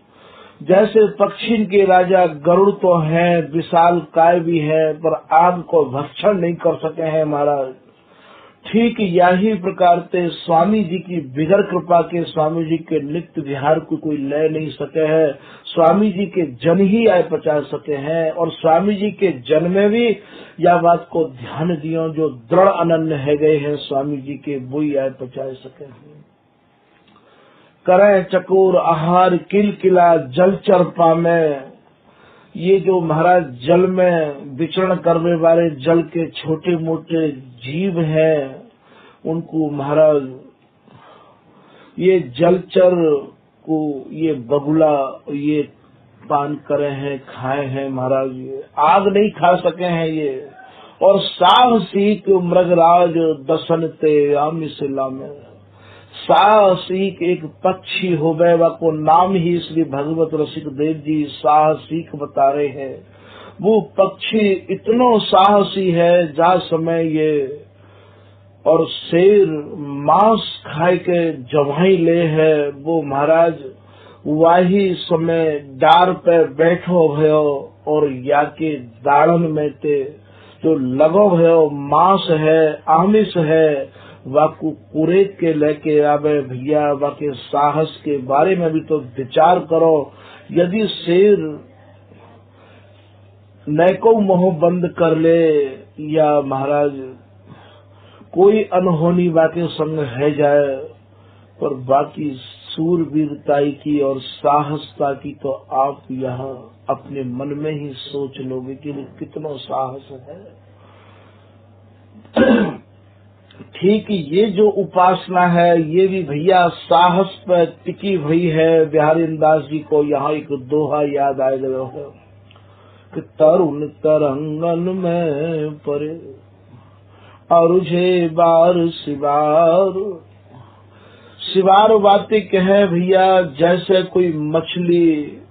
जैसे पक्षी के राजा गरुड़ तो हैं, विशाल काय भी है, पर आग को भक्षण नहीं कर सके हैं महाराज। ठीक यही प्रकार से स्वामी जी की बिगर कृपा के स्वामी जी के नित्य विहार को कोई ले नहीं सके है। स्वामी जी के जन ही आए पचा सके हैं, और स्वामी जी के जन में भी यह बात को ध्यान दियो जो दृढ़ अनन्य है गए हैं स्वामी जी के, वो ही आए पचा सके हैं। करें चकोर आहार किलकिला जलचर पामे, ये जो महाराज जल में विचरण करने वाले जल के छोटे मोटे जीव हैं, उनको महाराज ये जलचर को ये बगुला ये पान करे हैं, खाए हैं महाराज। ये आग नहीं खा सके हैं ये। और साहसिक मृगराज दसन ते आमिशिला में, साहसिक एक पक्षी हो गए, वा को नाम ही श्री भगवत रसिक देव जी साहसिक बता रहे हैं। वो पक्षी इतनो साहसी है जा समय ये, और शेर मांस खाए के जवाई ले है, वो महाराज वही समय डार पे बैठो भयो, और या के दाड़न में ते जो लगो भयो मांस है आमिष है, वाकु कुरेत के लेके आवे भैया। वाके साहस के बारे में भी तो विचार करो। यदि शेर नैको मोह बंद कर ले, या महाराज कोई अनहोनी वाके संग है जाए, पर बाकी सूरवीरताई की और साहसता की तो आप यहाँ अपने मन में ही सोच लोगे कि कितना साहस है। ठीक ये जो उपासना है ये भी भैया साहस पर टिकी हुई है। बिहारी दास जी को यहाँ एक दोहा याद आए गए है कि तरुण तरंगन में परे अरुझे बार सिवार। सिवार बातें कहे भैया, जैसे कोई मछली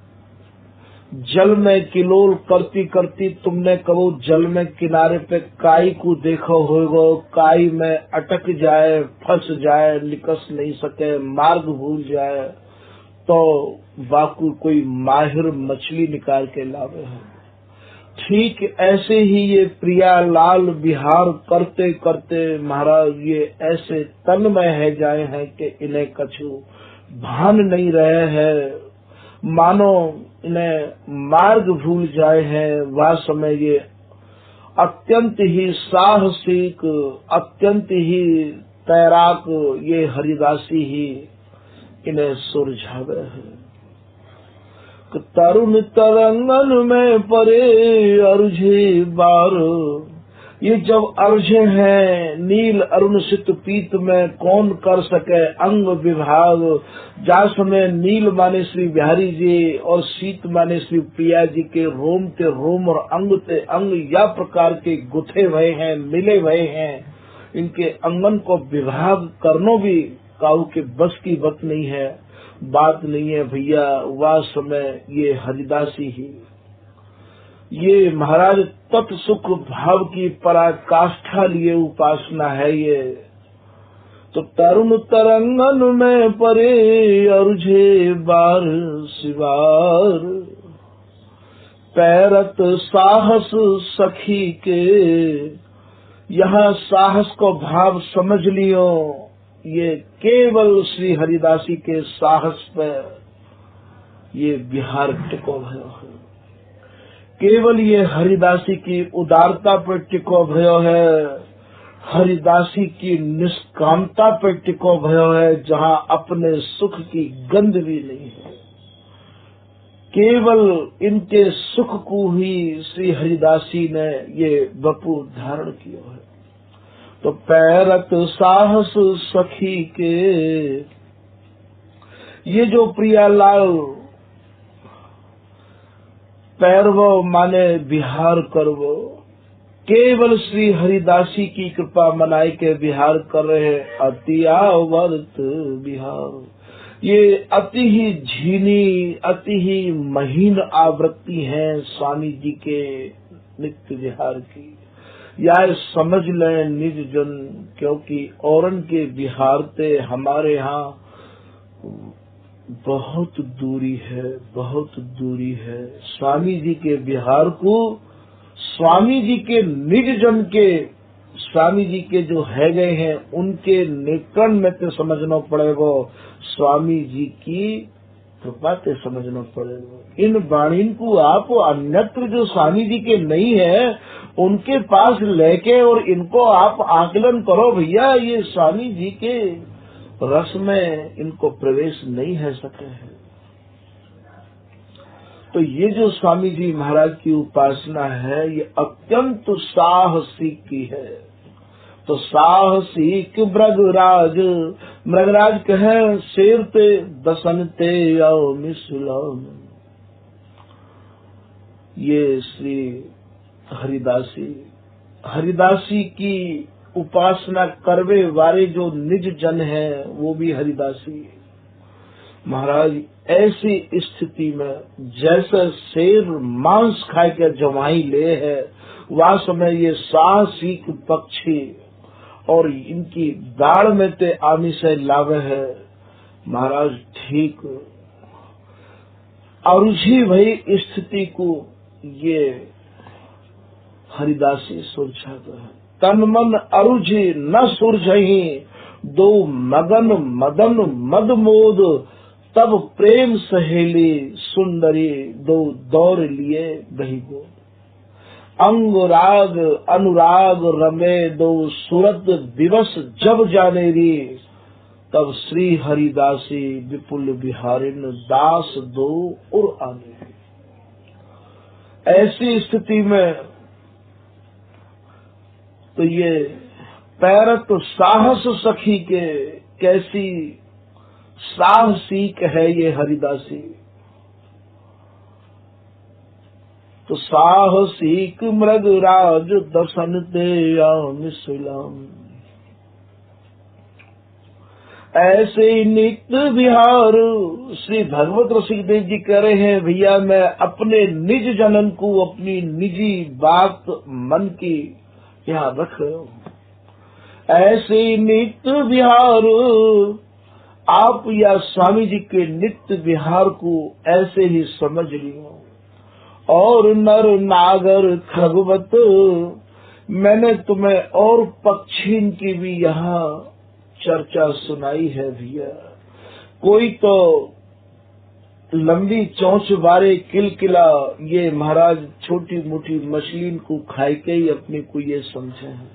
जल में किलोल करती करती तुमने कबो जल में किनारे पे काई को देखो होगा, काई में अटक जाए, फंस जाए, निकस नहीं सके, मार्ग भूल जाए, तो बाकू कोई माहिर मछली निकाल के लावे है। ठीक ऐसे ही ये प्रियालाल विहार करते करते महाराज ये ऐसे तन में है जाए हैं कि इन्हें कछु भान नहीं रहे हैं, मानो इन्हें मार्ग भूल जाए हैं। वह समय ये अत्यंत ही साहसिक, अत्यंत ही तैराक ये हरिदासी ही इन्हें सुरझावे है। तरुण तरंगन में परे अर्झे बार, ये जब अर्झे हैं नील अरुण सित पीत में कौन कर सके अंग विभाग। जा समय नील माने श्री बिहारी जी और शीत माने श्री प्रिया जी के रोम ते रोम और अंग ते अंग या प्रकार के गुथे हुए हैं, मिले हुए हैं। इनके अंगन को विभाग काऊ के बस की बात नहीं है भैया। वह समय ये हरिदासी ही, ये महाराज तत्सुख भाव की पराकाष्ठा लिए उपासना है ये। तो तरुण तरंगन में परे अरुझे बार सिवार, पैरत साहस सखी के। यहाँ साहस को भाव समझ लियो, ये केवल श्री हरिदासी के साहस पर ये बिहार टिको भयो है, केवल ये हरिदासी की उदारता पर टिको भयो है, हरिदासी की निष्कामता पर टिको भयो है, जहाँ अपने सुख की गंध भी नहीं है। केवल इनके सुख को ही श्री हरिदासी ने ये वपु धारण किया है। तो पैरत साहस सखी के, ये जो प्रियालाल पैरवो माने बिहार करवो, केवल श्री हरिदासी की कृपा मनाए के बिहार कर रहे हैं। अति आवर्त बिहार, ये अति ही झीनी अति ही महीन आवृत्ति है स्वामी जी के नित्य विहार की। यार समझ लें निज जन, क्योंकि औरन के विहार ते हमारे यहाँ बहुत दूरी है, बहुत दूरी है। स्वामी जी के विहार को स्वामी जी के निज जन के, स्वामी जी के जो है गए हैं उनके नेकन में ते समझना पड़ेगा, स्वामी जी की कृपा ते समझना पड़ेगा। इन वाणी को आप अन्यत्र जो स्वामी जी के नहीं है उनके पास लेके और इनको आप आकलन करो भैया, ये स्वामी जी के रस में इनको प्रवेश नहीं है सके है। तो ये जो स्वामी जी महाराज की उपासना है ये अत्यंत साहसी की है। तो साहसिक मृगराज, मृगराज कहे शेर ते दसन ते आओ मिसलाम। ये श्री हरिदासी, हरिदासी की उपासना करवे वाले जो निज जन है वो भी हरिदासी। महाराज ऐसी स्थिति में जैसे शेर मांस खाए के जमाई ले है, वह समय ये साहसिक पक्षी और इनकी दाढ़ में ते आमिषय लावे है। महाराज ठीक अरुझी भई स्थिति को ये हरिदासी सुरझाता है। तन मन अरुझी न सुरझही, दो मगन मदन मद मोद, तब प्रेम सहेली सुंदरी, दो दौर लिए बही गो। अंग राग अनुराग रमे, दो सूरत दिवस जब जानेरी, तब श्री हरिदासी विपुल बिहारिन दास दो और आने। ऐसी स्थिति में तो ये पैरत साहस सखी के, कैसी साहसिक है ये हरिदासी। तो साहसिक मृगराज दर्शन दे मिसलाम, ऐसे नित्य विहार। श्री भगवत रसिकदेव जी कह रहे हैं भैया मैं अपने निज जनन को अपनी निजी बात मन की यहाँ रख रहे हूँ। ऐसे नित्य विहार आप या स्वामी जी के नित्य विहार को ऐसे ही समझ लियो। और नर नागर खगवत, मैंने तुम्हें और पक्षी की भी यहाँ चर्चा सुनाई है भैया। कोई तो लंबी चोंच वाले किलकिला ये महाराज छोटी मोटी मछली को खाए के ही अपने को ये समझे हैं।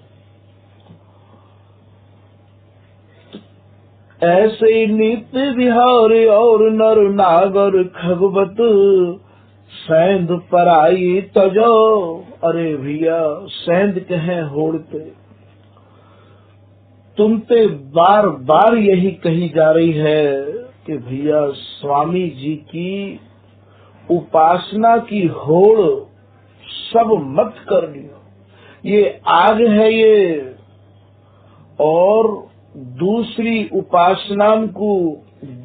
ऐसे नित्य विहार और नर नागर खगवत, सेंध पराई तजो। अरे भैया सेंध कहे होड़ते, तुमते बार बार यही कही जा रही है कि भैया स्वामी जी की उपासना की होड़ सब मत कर लियो। ये आग है ये, और दूसरी उपासना को,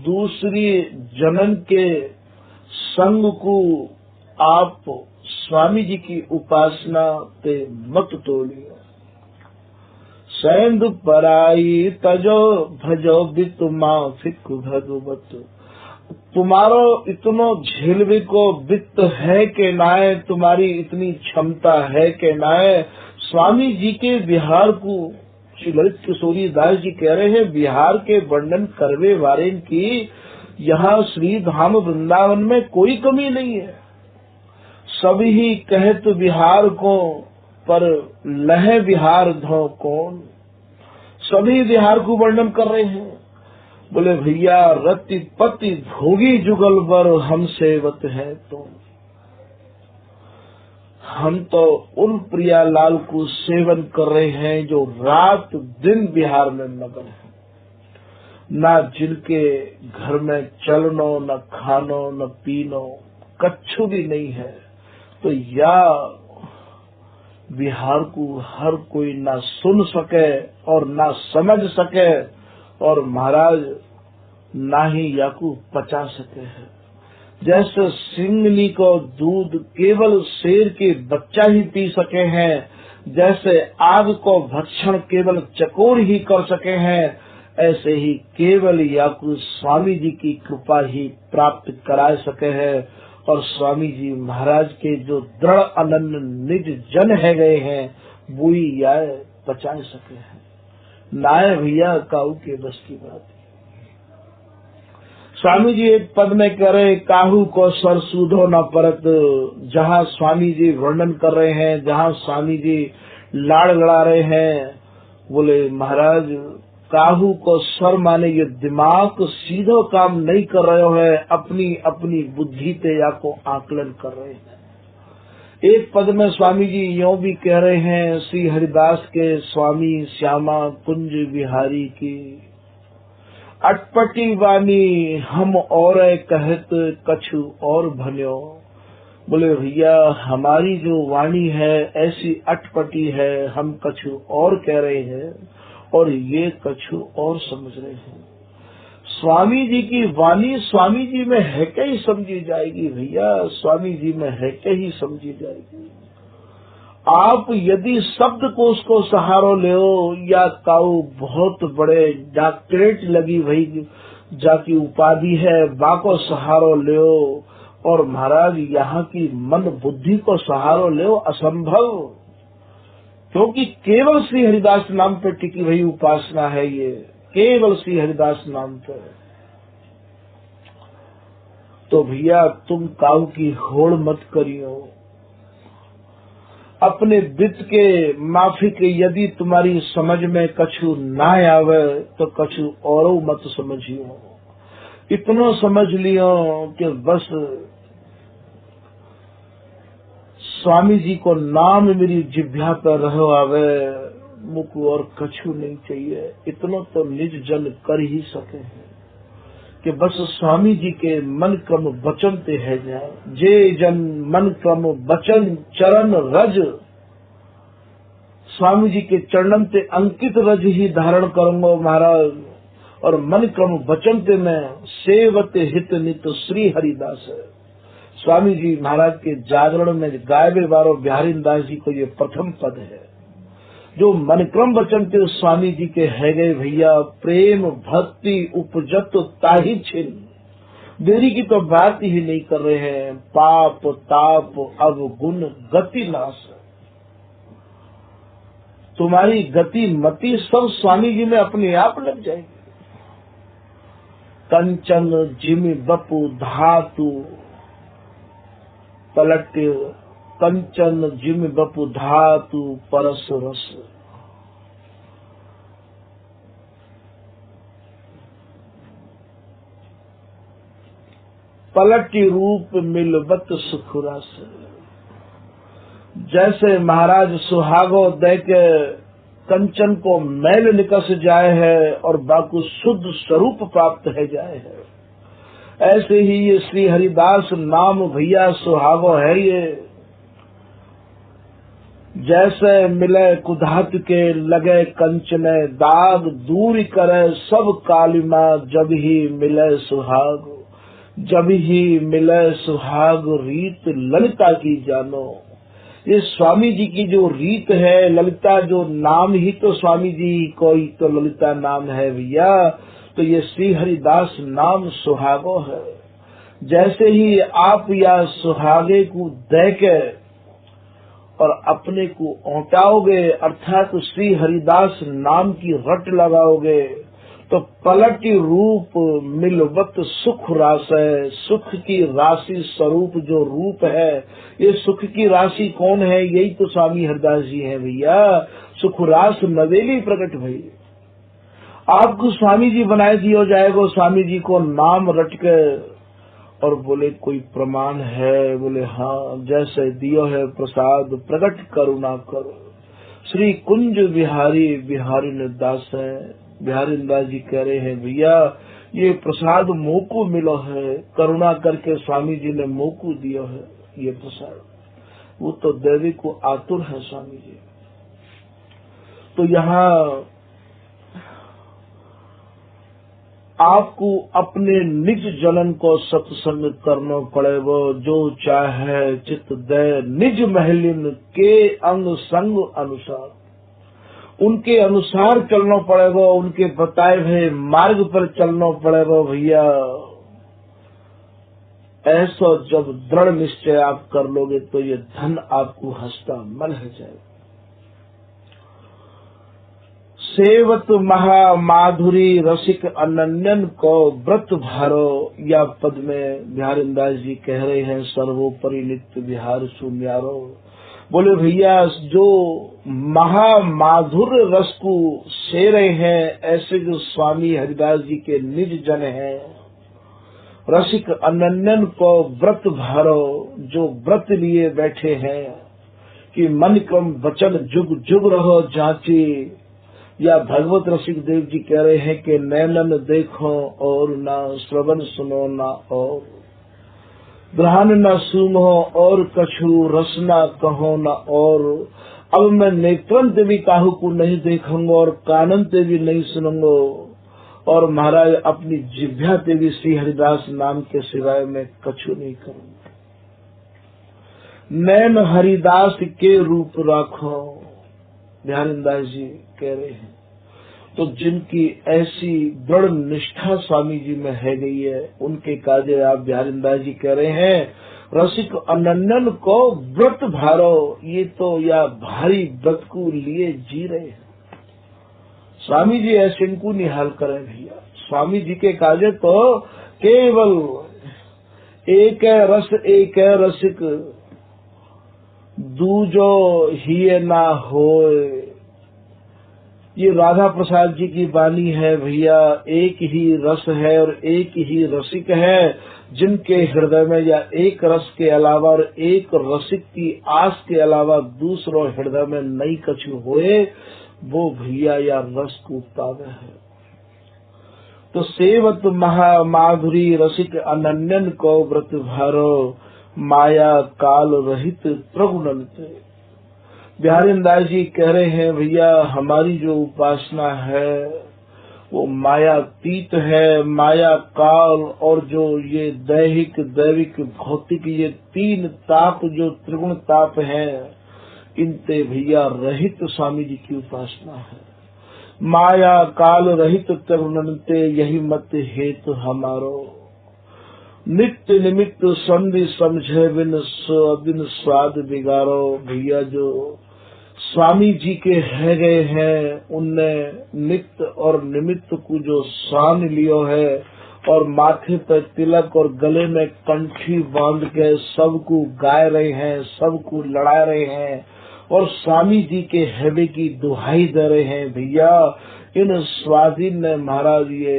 दूसरी जनन के संग को आप स्वामी जी की उपासना पे मत तोड़िए। सैंद पराई तजो भजो बित माफिक भगवत। तुम्हारो इतनो झेलवे को वित्त है के नाय, तुम्हारी इतनी क्षमता है के नाय। स्वामी जी के विहार को श्री ललित किशोरी दास जी कह रहे हैं, बिहार के वर्णन करवे वाले की यहाँ श्री धाम वृंदावन में कोई कमी नहीं है। सभी ही कहत बिहार को, पर लह बिहार धो कौन। सभी बिहार को वर्णन कर रहे हैं। बोले भैया रति पति भोगी जुगल बर हम सेवत है, तो हम तो उन प्रियालाल को सेवन कर रहे हैं जो रात दिन बिहार में मगन है। ना जिनके घर में चलनो, न खानो, न पीनो, कच्छु भी नहीं है, तो या बिहार को हर कोई ना सुन सके और ना समझ सके, और महाराज ना ही याकू पचा सके है। जैसे सिंगनी को दूध केवल शेर के बच्चा ही पी सके हैं, जैसे आग को भक्षण केवल चकोर ही कर सके हैं, ऐसे ही केवल याकू स्वामी जी की कृपा ही प्राप्त करा सके हैं। और स्वामी जी महाराज के जो दृढ़ अनन्य निज जन है गए हैं, वो ही या पचा सके हैं। नाय भैया काऊ के बस की बात। स्वामी जी एक पद में कह रहे, काहू को सर सूधो न परत। जहाँ स्वामी जी वर्णन कर रहे हैं, जहाँ स्वामी जी लाड़ लड़ा रहे हैं, बोले महाराज काहू को सर माने ये दिमाग सीधो काम नहीं कर रहे हो, अपनी अपनी बुद्धि पे या को आकलन कर रहे हैं। एक पद में स्वामी जी यों भी कह रहे हैं, श्री हरिदास के स्वामी श्यामा कुंज बिहारी की अटपटी वाणी हम और कहत कछु और भन्यो। बोले भैया हमारी जो वाणी है ऐसी अटपटी है, हम कछु और कह रहे हैं और ये कछु और समझ रहे हैं। स्वामी जी की वाणी स्वामी जी में है क्या ही समझी जाएगी भैया, स्वामी जी में है क्या ही समझी जाएगी। आप यदि शब्द कोश को सहारो ले या काऊ बहुत बड़े डॉक्टरेट लगी वही जाकी उपाधि है, बाको सहारो ले, और महाराज यहाँ की मन बुद्धि को सहारो ले, असंभव। क्योंकि केवल श्री हरिदास नाम पे टिकी हुई उपासना है ये, केवल श्री हरिदास नाम पे। तो भैया तुम काऊ की होड़ मत करियो। अपने वित्त के माफिक यदि तुम्हारी समझ में कछु ना आवे तो कछु और मत समझियो। इतना समझ लियो कि बस स्वामी जी को नाम मेरी जिभ्या पर रहो आवे, मुझको और कछु नहीं चाहिए। इतना तो निज जन कर ही सके हैं कि बस स्वामी जी के मन क्रम वचन ते है जाए। जे जन मन क्रम वचन चरण रज, स्वामी जी के चरणन ते अंकित रज ही धारण करूंगा महाराज। और मन क्रम वचन ते मैं सेवत हित नित श्री हरिदास है। स्वामी जी महाराज के जागरण में गायबे बारो बिहारी दास जी को ये प्रथम पद है। जो मन क्रम वचन के स्वामी जी के है गए भैया, प्रेम भक्ति उपजत ताही छिन। देरी की तो बात ही नहीं कर रहे हैं। पाप ताप अवगुण गति नाश, तुम्हारी गति मति सब स्वामी जी में अपने आप लग जाएगी। कंचन जिमि बपु धातु पलट, कंचन जिमि बपु धातु परस रस। पलटी रूप मिलबत सुखुरस। जैसे महाराज सुहागो दे के कंचन को मैल निकस जाए है और बाकु शुद्ध स्वरूप प्राप्त है जाए है, ऐसे ही ये श्री हरिदास नाम भैया सुहागो है। ये जैसे मिले कुधात के लगे कंचने दाग, दूर करे सब कालिमा जब ही मिले सुहाग। जब ही मिले सुहाग रीत ललिता की जानो। ये स्वामी जी की जो रीत है, ललिता जो नाम ही तो स्वामी जी कोई तो ललिता नाम है भैया। तो ये श्री हरिदास नाम सुहागो है। जैसे ही आप या सुहागे को दे के और अपने को औटाओगे, अर्थात श्री हरिदास नाम की रट लगाओगे, तो पलट रूप मिलवत सुख रास है। सुख की राशि स्वरूप जो रूप है, ये सुख की राशि कौन है? यही तो स्वामी हरिदास जी हैं भैया। सुख रास नवेली प्रकट भई। आपको स्वामी जी बनाए दियो जाएगा। स्वामी जी को नाम रट के और बोले कोई प्रमाण है? बोले हाँ, जैसे दियो है प्रसाद प्रकट करुणा करो। श्री कुंज बिहारी बिहारी दास है। बिहारी दास जी कह रहे हैं भैया ये प्रसाद मोको मिलो है, करुणा करके स्वामी जी ने मोको दियो है ये प्रसाद। वो तो देवी को आतुर है स्वामी जी। तो यहाँ आपको अपने निज जनन को सत्संग करना पड़ेगा। जो चाहे चित दे निज महलिन के अंग संग अनुसार, उनके अनुसार चलना पड़ेगा। उनके बताए हुए मार्ग पर चलना पड़ेगा भैया। ऐसा जब दृढ़ निश्चय आप कर लोगे तो ये धन आपको हंसता मन है जाएगा। सेवत महा माधुरी रसिक अनन्यन को व्रत भारो। या पद में बिहारी दास जी कह रहे हैं सर्वोपरि नित्य बिहार सुन्यारो। बोले भैया जो महा माधुर रस को से रहे हैं, ऐसे जो स्वामी हरिदास जी के निज जन हैं, रसिक अनन्यन को व्रत भारो, जो व्रत लिए बैठे हैं कि मन क्रम वचन जुग जुग रहो जांची। या भगवत रसिक देव जी कह रहे हैं कि नैनन देखो और ना श्रवण सुनो ना और ग्रहण न सुनो और कछु रस न कहो न और। अब मैं नेत्रन ते भी काहू को नहीं देखूंगा और कानन ते भी नहीं सुनूंगा और महाराज अपनी जिह्वा ते भी श्री हरिदास नाम के सिवाय मैं कछु नहीं करूंगा। नैन हरिदास के रूप राखो, बिहारी दास जी कह रहे हैं। तो जिनकी ऐसी दृढ़ निष्ठा स्वामी जी में है गई है, उनके काजे आप बिहारी दास जी कह रहे हैं रसिक अनन्यन को व्रत भारो। ये तो या भारी व्रत को लिए जी रहे हैं। स्वामी जी ऐसे इनको निहाल करें भैया। स्वामी जी के काजे तो केवल एक है रस एक है रसिक, दूजो ही ना होए। ये राधा प्रसाद जी की वाणी है भैया। एक ही रस है और एक ही रसिक है। जिनके हृदय में या एक रस के अलावा और एक रसिक की आस के अलावा दूसरो हृदय में नहीं कछु होए, वो भैया या रस को पावे है। तो सेवत महा माधुरी रसिक अनन्यन को व्रत भारो, माया काल रहित प्रगुणन्ते। बिहारी दास जी कह रहे हैं भैया हमारी जो उपासना है वो मायातीत है। माया काल और जो ये दैहिक दैविक भौतिक ये तीन ताप जो त्रिगुण ताप है, इनते भैया रहित स्वामी जी की उपासना है। माया काल रहित तरुणते यही मत हेतु हमारो। नित्य निमित्त संधि समझे बिन स्वाद बिगाड़ो। भैया जो स्वामी जी के है गए हैं, उनने नित्य और निमित्त को जो स्वान लियो है और माथे पर तिलक और गले में कंठी बांध के सबको गाय रहे हैं, सबको लड़ा रहे हैं और स्वामी जी के हैवे की दुहाई दे रहे हैं। भैया इन स्वाधीन ने महाराज ये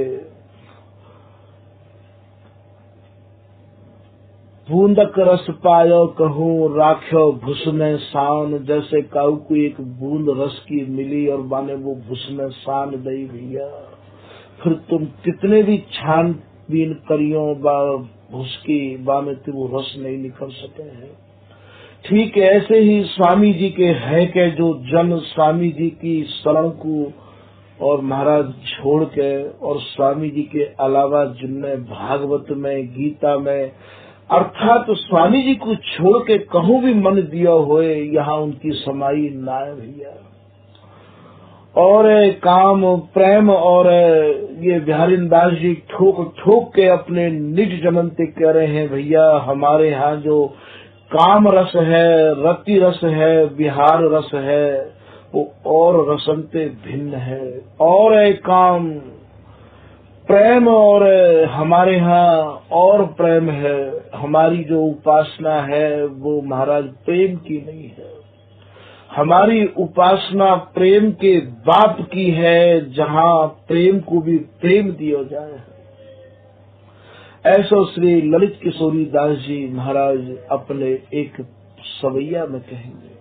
बूंदक रस पायो कहूँ राख्यो भुसने शान। जैसे काऊ को एक बूंद रस की मिली और माने वो भुसने शान दई भैया, फिर तुम कितने भी छानबीन करियो भुस की बामे वो रस नहीं निकल सके हैं। ठीक ऐसे ही स्वामी जी के है के जो जन स्वामी जी की शरण को और महाराज छोड़ के और स्वामी जी के अलावा जिनने भागवत में गीता में अर्थात स्वामी जी को छोड़ के कहूँ भी मन दिया होए यहाँ उनकी समाई ना है भैया। और काम प्रेम और ये बिहारी दास जी ठोक ठोक के अपने निज जनंते कह रहे हैं भैया हमारे यहाँ जो काम रस है, रति रस है, विहार रस है, वो और रसनते भिन्न है। और काम प्रेम और हमारे यहाँ और प्रेम है, हमारी जो उपासना है वो महाराज प्रेम की नहीं है, हमारी उपासना प्रेम के बाप की है, जहाँ प्रेम को भी प्रेम दिया जाए। ऐसा श्री ललित किशोरी दास जी महाराज अपने एक सवैया में कहेंगे।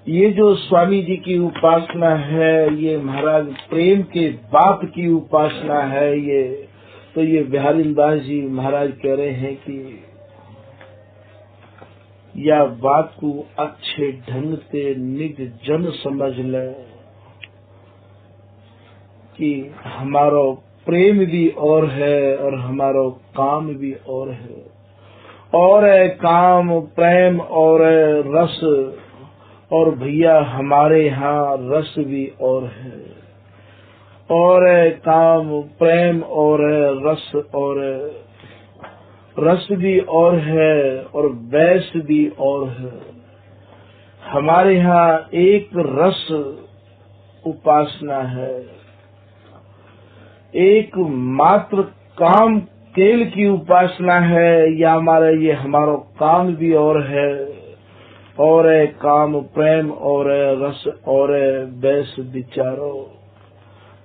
ये जो स्वामी जी की उपासना है ये महाराज प्रेम के बाप की उपासना है। ये तो ये बिहारी दास जी महाराज कह रहे हैं कि या बात को अच्छे ढंग से निज जन समझ ले कि हमारा प्रेम भी और है और हमारा काम भी और है। और काम प्रेम और रस और भैया हमारे यहाँ रस भी और है। और काम प्रेम और रस भी और है और वैस भी और है। हमारे यहाँ एक रस उपासना है, एक मात्र काम केल की उपासना है, या हमारा काम भी और है। और काम प्रेम और रस और वैस विचारो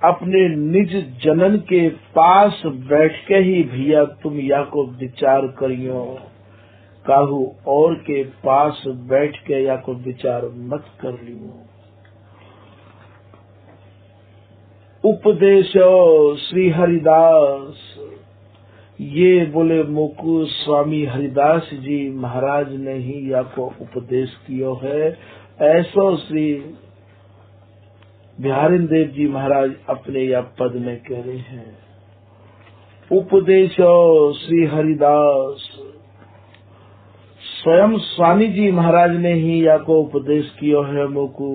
अपने निज जनन के पास बैठ के ही भैया तुम या को विचार करियो, काहू और के पास बैठ के या को विचार मत कर लियो। उपदेशो श्री हरिदास, ये बोले मुकु स्वामी हरिदास जी महाराज ने ही या को उपदेश किया है। ऐसा श्री बिहारी देव जी महाराज अपने या पद में कह रहे हैं। उपदेशो श्री हरिदास, स्वयं स्वामी जी महाराज ने ही या को उपदेश किया है मुकु।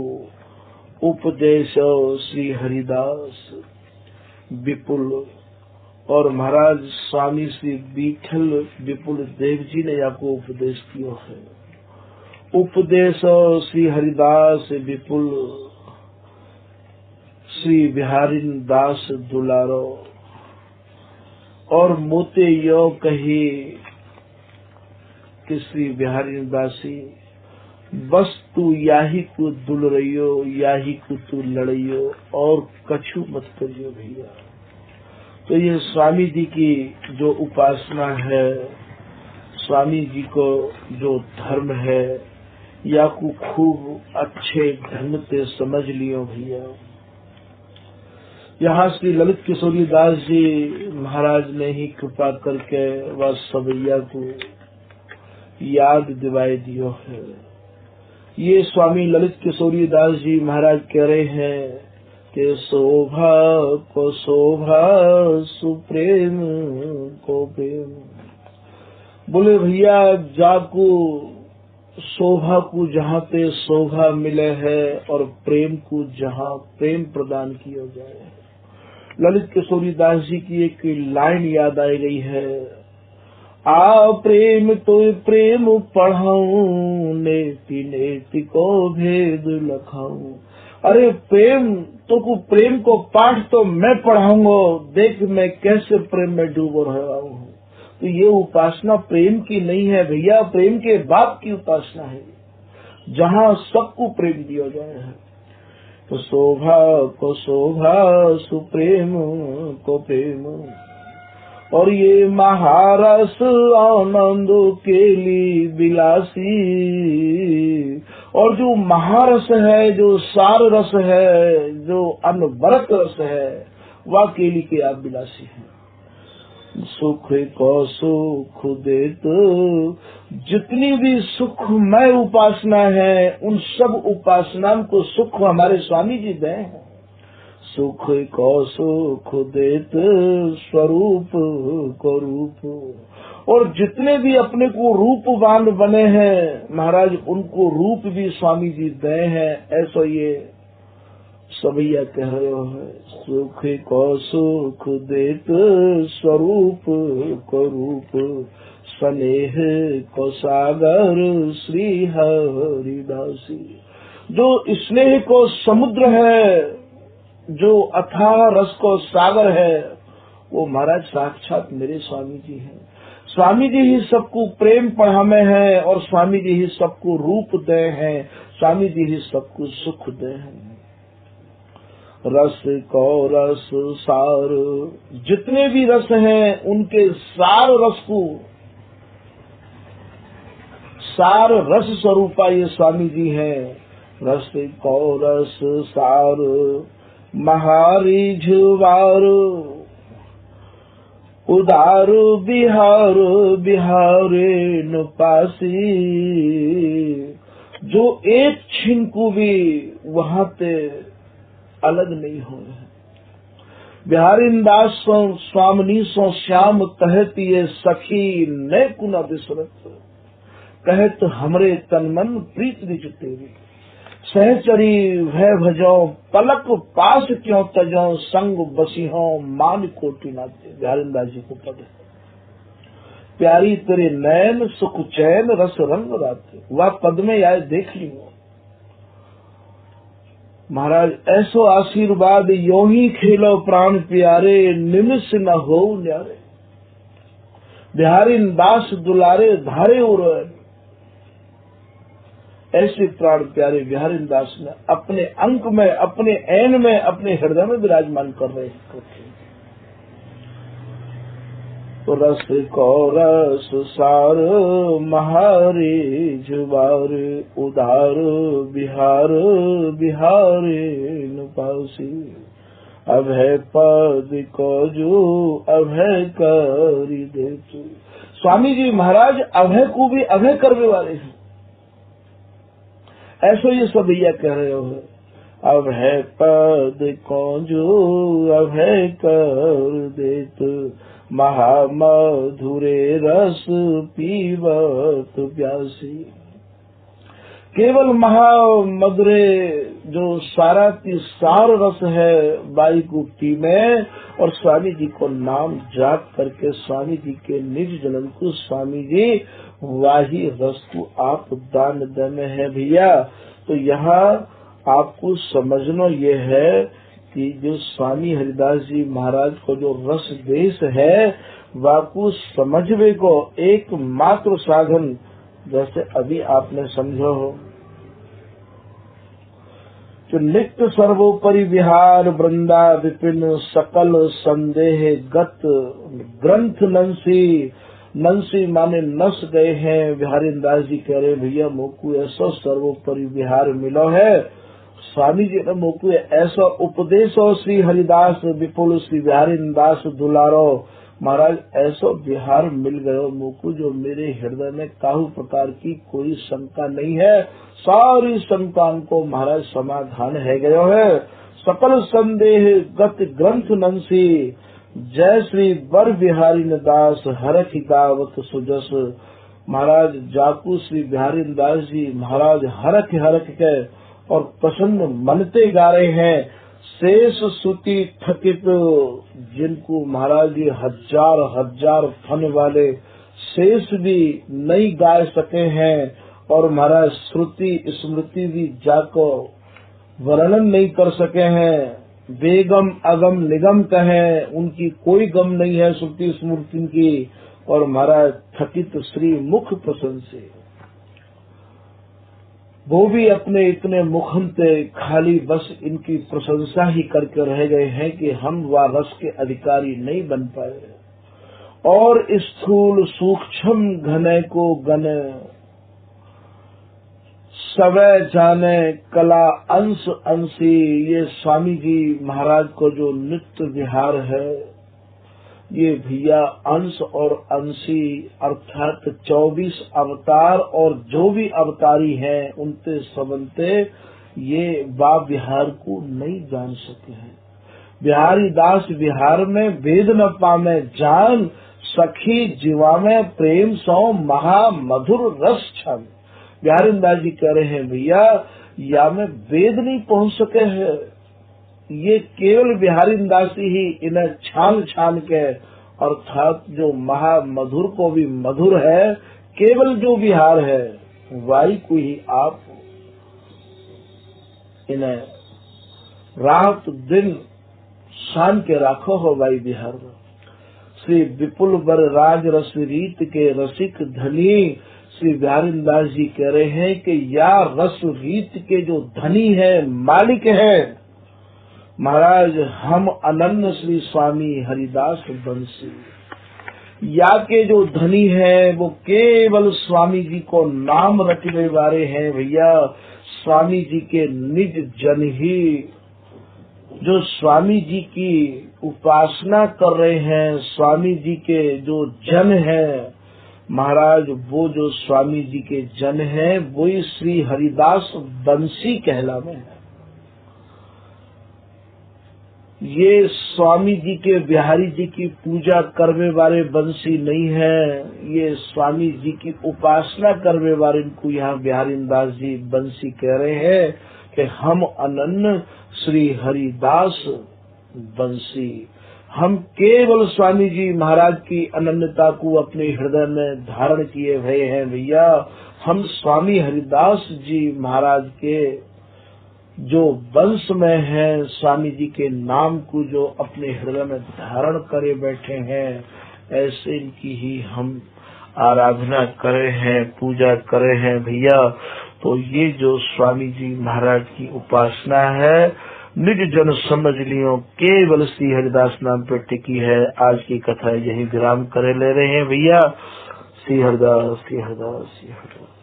उपदेश श्री हरिदास विपुल, और महाराज स्वामी श्री विठल विपुल देव जी ने आपको उपदेश किया है। उपदेश श्री हरिदास विपुल श्री बिहारी दास दुलारो, और मोते यो कही कि श्री बिहारी दासी बस तू याही को दुल रहियो, याही को तू लड़ियो और कछु मत करियो भैया। तो ये स्वामी जी की जो उपासना है, स्वामी जी को जो धर्म है, या को खूब अच्छे ढंग से समझ लियो भैया। यहाँ श्री ललित किशोरी दास जी महाराज ने ही कृपा करके वह सवैया को याद दिवाए दियो है। ये स्वामी ललित किशोरी दास जी महाराज कह रहे हैं कि शोभा को शोभा सुप्रेम को प्रेम। बोले भैया जाको शोभा को जहाँ पे शोभा मिले है और प्रेम को जहाँ प्रेम प्रदान किया जाए। ललित किशोरी दास जी की एक लाइन याद आई गई है, आ प्रेम तो प्रेम पढ़ाऊं, नेति नेति को भेद लखाऊं। अरे प्रेम तो प्रेम को पाठ तो मैं पढ़ाऊंगा, देख मैं कैसे प्रेम में डूब रहा हूँ। तो ये उपासना प्रेम की नहीं है भैया, प्रेम के बाप की उपासना है, जहाँ सबको प्रेम दिया जाए है। तो शोभा को शोभा सुप्रेम को प्रेम, और ये महारस आनंद केली विलासी। और जो महारस है, जो सार रस है, जो अनवरत रस है, वह केली के आप विलासी हैं। सुख को सुख देत। जितनी भी सुखमय उपासना है उन सब उपासना को सुख हमारे स्वामी जी दें हैं। सुख को सुख देत स्वरूप को रूप। और जितने भी अपने को रूपवान बने हैं महाराज उनको रूप भी स्वामी जी दे हैं। ऐसा ये सबैया कह रहे हो है। सुख को सुख देत स्वरूप को रूप। स्नेह को सागर श्री हरिदासी। जो स्नेह को समुद्र है, जो अथाह रस को सागर है, वो महाराज साक्षात मेरे स्वामी जी हैं। स्वामी जी ही सबको प्रेम पढ़ामे हैं और स्वामी जी ही सबको रूप दे हैं। स्वामी जी ही सबको सुख दे हैं। रस को रस सार। जितने भी रस हैं उनके सार रस को सार रस स्वरूपा ये स्वामी जी हैं। रस को रस सार महारी झुवार। उदार बिहार बिहारे न पासी। जो एक छिन को भी वहाँ पे अलग नहीं हो रहे। बिहारी दास स्वामिनी सो श्याम कहती है सखी न कुना बिसरत। कहत हमरे तन मन प्रीत निज तेरी। सहचरी भय भजो पलक पास क्यों तजो। संग बसी हो मान कोटि नाते। बिहारी दास जी को पद। प्यारी तेरे नैन सुख चैन रस रंग राते। वह पद में आए देख ली महाराज। ऐसो आशीर्वाद यो ही खेलो प्राण प्यारे। निमिष न हो न्यारे। बिहारी दास दुलारे धारे उर। ऐसे प्राण प्यारे बिहारी दास ने अपने अंक में अपने ऐन में अपने हृदय में विराजमान कर रहे हैं। तो रस को रस सार महारे जुबार। उदार बिहार बिहारे न पासी। अभय पद को जो अभय करी दे। स्वामी जी महाराज अभय को भी अभय करने वाले हैं। ऐसा ये सब भैया कह रहे हो। अभय पद को जो अभय कर देत। महामधुरे रस पीवत प्यासी। केवल महामधुरे जो सारा की सार रस है बाई को पीने और स्वामी जी को नाम जाप करके स्वामी जी के निज जन्म को स्वामी जी वाही रस को आप दान देने हैं भैया। तो यहाँ आपको समझना ये है कि जो स्वामी हरिदास जी महाराज को जो रस देश है वाकु समझवे को एकमात्र साधन जैसे अभी आपने समझो हो जो नित्य सर्वोपरि विहार वृंदा विपिन सकल संदेह गत ग्रंथ नंसी माने नस गए हैं। बिहारी दास जी कह रहे भैया मोकू ऐसा सर्वोपरि विहार मिलो है। स्वामी जी ने मोकू ऐसा उपदेशो श्री हरिदास विपुल श्री बिहारी दास दुलारो महाराज ऐसा विहार मिल गयो मोकू जो मेरे हृदय में काहू प्रकार की कोई शंका नहीं है। सारी शंकाओं को महाराज समाधान है गयो है। सकल संदेह गत ग्रंथ नंसी। जय श्री बर बिहारी दास हरख गावत सुजस। महाराज जाकू श्री बिहारी दास जी महाराज हरख हरख के और प्रसन्न मनते गा रहे हैं। शेष सुति थकित जिनको महाराज जी हजार हजार फन वाले शेष भी नहीं गा सके हैं और महाराज श्रुति स्मृति भी जाको वर्णन नहीं कर सके हैं। बेगम अगम निगम कहें उनकी कोई गम नहीं है श्रुति स्मृति की। और महाराज थकित श्री मुख प्रशंसे वो भी अपने इतने मुखंते खाली बस इनकी प्रशंसा ही करके रह गए हैं कि हम वह रस के अधिकारी नहीं बन पाए। और स्थूल सूक्ष्म घने को गने सवै जाने कला अंश अंशी। ये स्वामी जी महाराज को जो नित्य विहार है ये भैया अंश और अंशी अर्थात 24 अवतार और जो भी अवतारी हैं उनते सबंते ये बा बिहार को नहीं जान सके हैं। बिहारी दास बिहार में वेद न पामे जान, सखी जीवा में प्रेम सौ महा मधुर रस छन। बिहारी दास जी कह रहे हैं भैया या में वेद नहीं पहुंच सके हैं, ये केवल बिहारी दासी ही इन्हें छान छान के अर्थात जो महामधुर को भी मधुर है, केवल जो बिहार है वाई को ही आप इन्हें रात दिन शान के राखो हो वाई बिहार में। श्री विपुल बर राज रस रीत के रसिक धनी श्री बिहारी दास जी कह रहे हैं कि या रस रीत के जो धनी है, मालिक है महाराज, हम अनन्य श्री स्वामी हरिदास बंसी। या के जो धनी है वो केवल स्वामी जी को नाम रखने वाले हैं भैया, स्वामी जी के निज जन ही जो स्वामी जी की उपासना कर रहे हैं, स्वामी जी के जो जन हैं महाराज, वो जो स्वामी जी के जन हैं वही श्री हरिदास बंसी कहलावे हैं। ये स्वामी जी के बिहारी जी की पूजा करने वाले बंसी नहीं है, ये स्वामी जी की उपासना करने वाले इनको यहाँ बिहारी दास जी बंसी कह रहे हैं कि हम अनन्य श्री हरिदास बंसी। हम केवल स्वामी जी महाराज की अनन्यता को अपने हृदय में धारण किए हुए हैं भैया। हम स्वामी हरिदास जी महाराज के जो वंश में हैं, स्वामी जी के नाम को जो अपने हृदय में धारण करे बैठे हैं, ऐसे इनकी ही हम आराधना करे हैं, पूजा करे हैं भैया। तो ये जो स्वामी जी महाराज की उपासना है, निज जन समझ लियो केवल श्री हरिदास नाम पे टिकी है। आज की कथा यही विराम करे ले रहे हैं भैया। श्री हरिदास, श्री हरिदास, श्री हरिदास।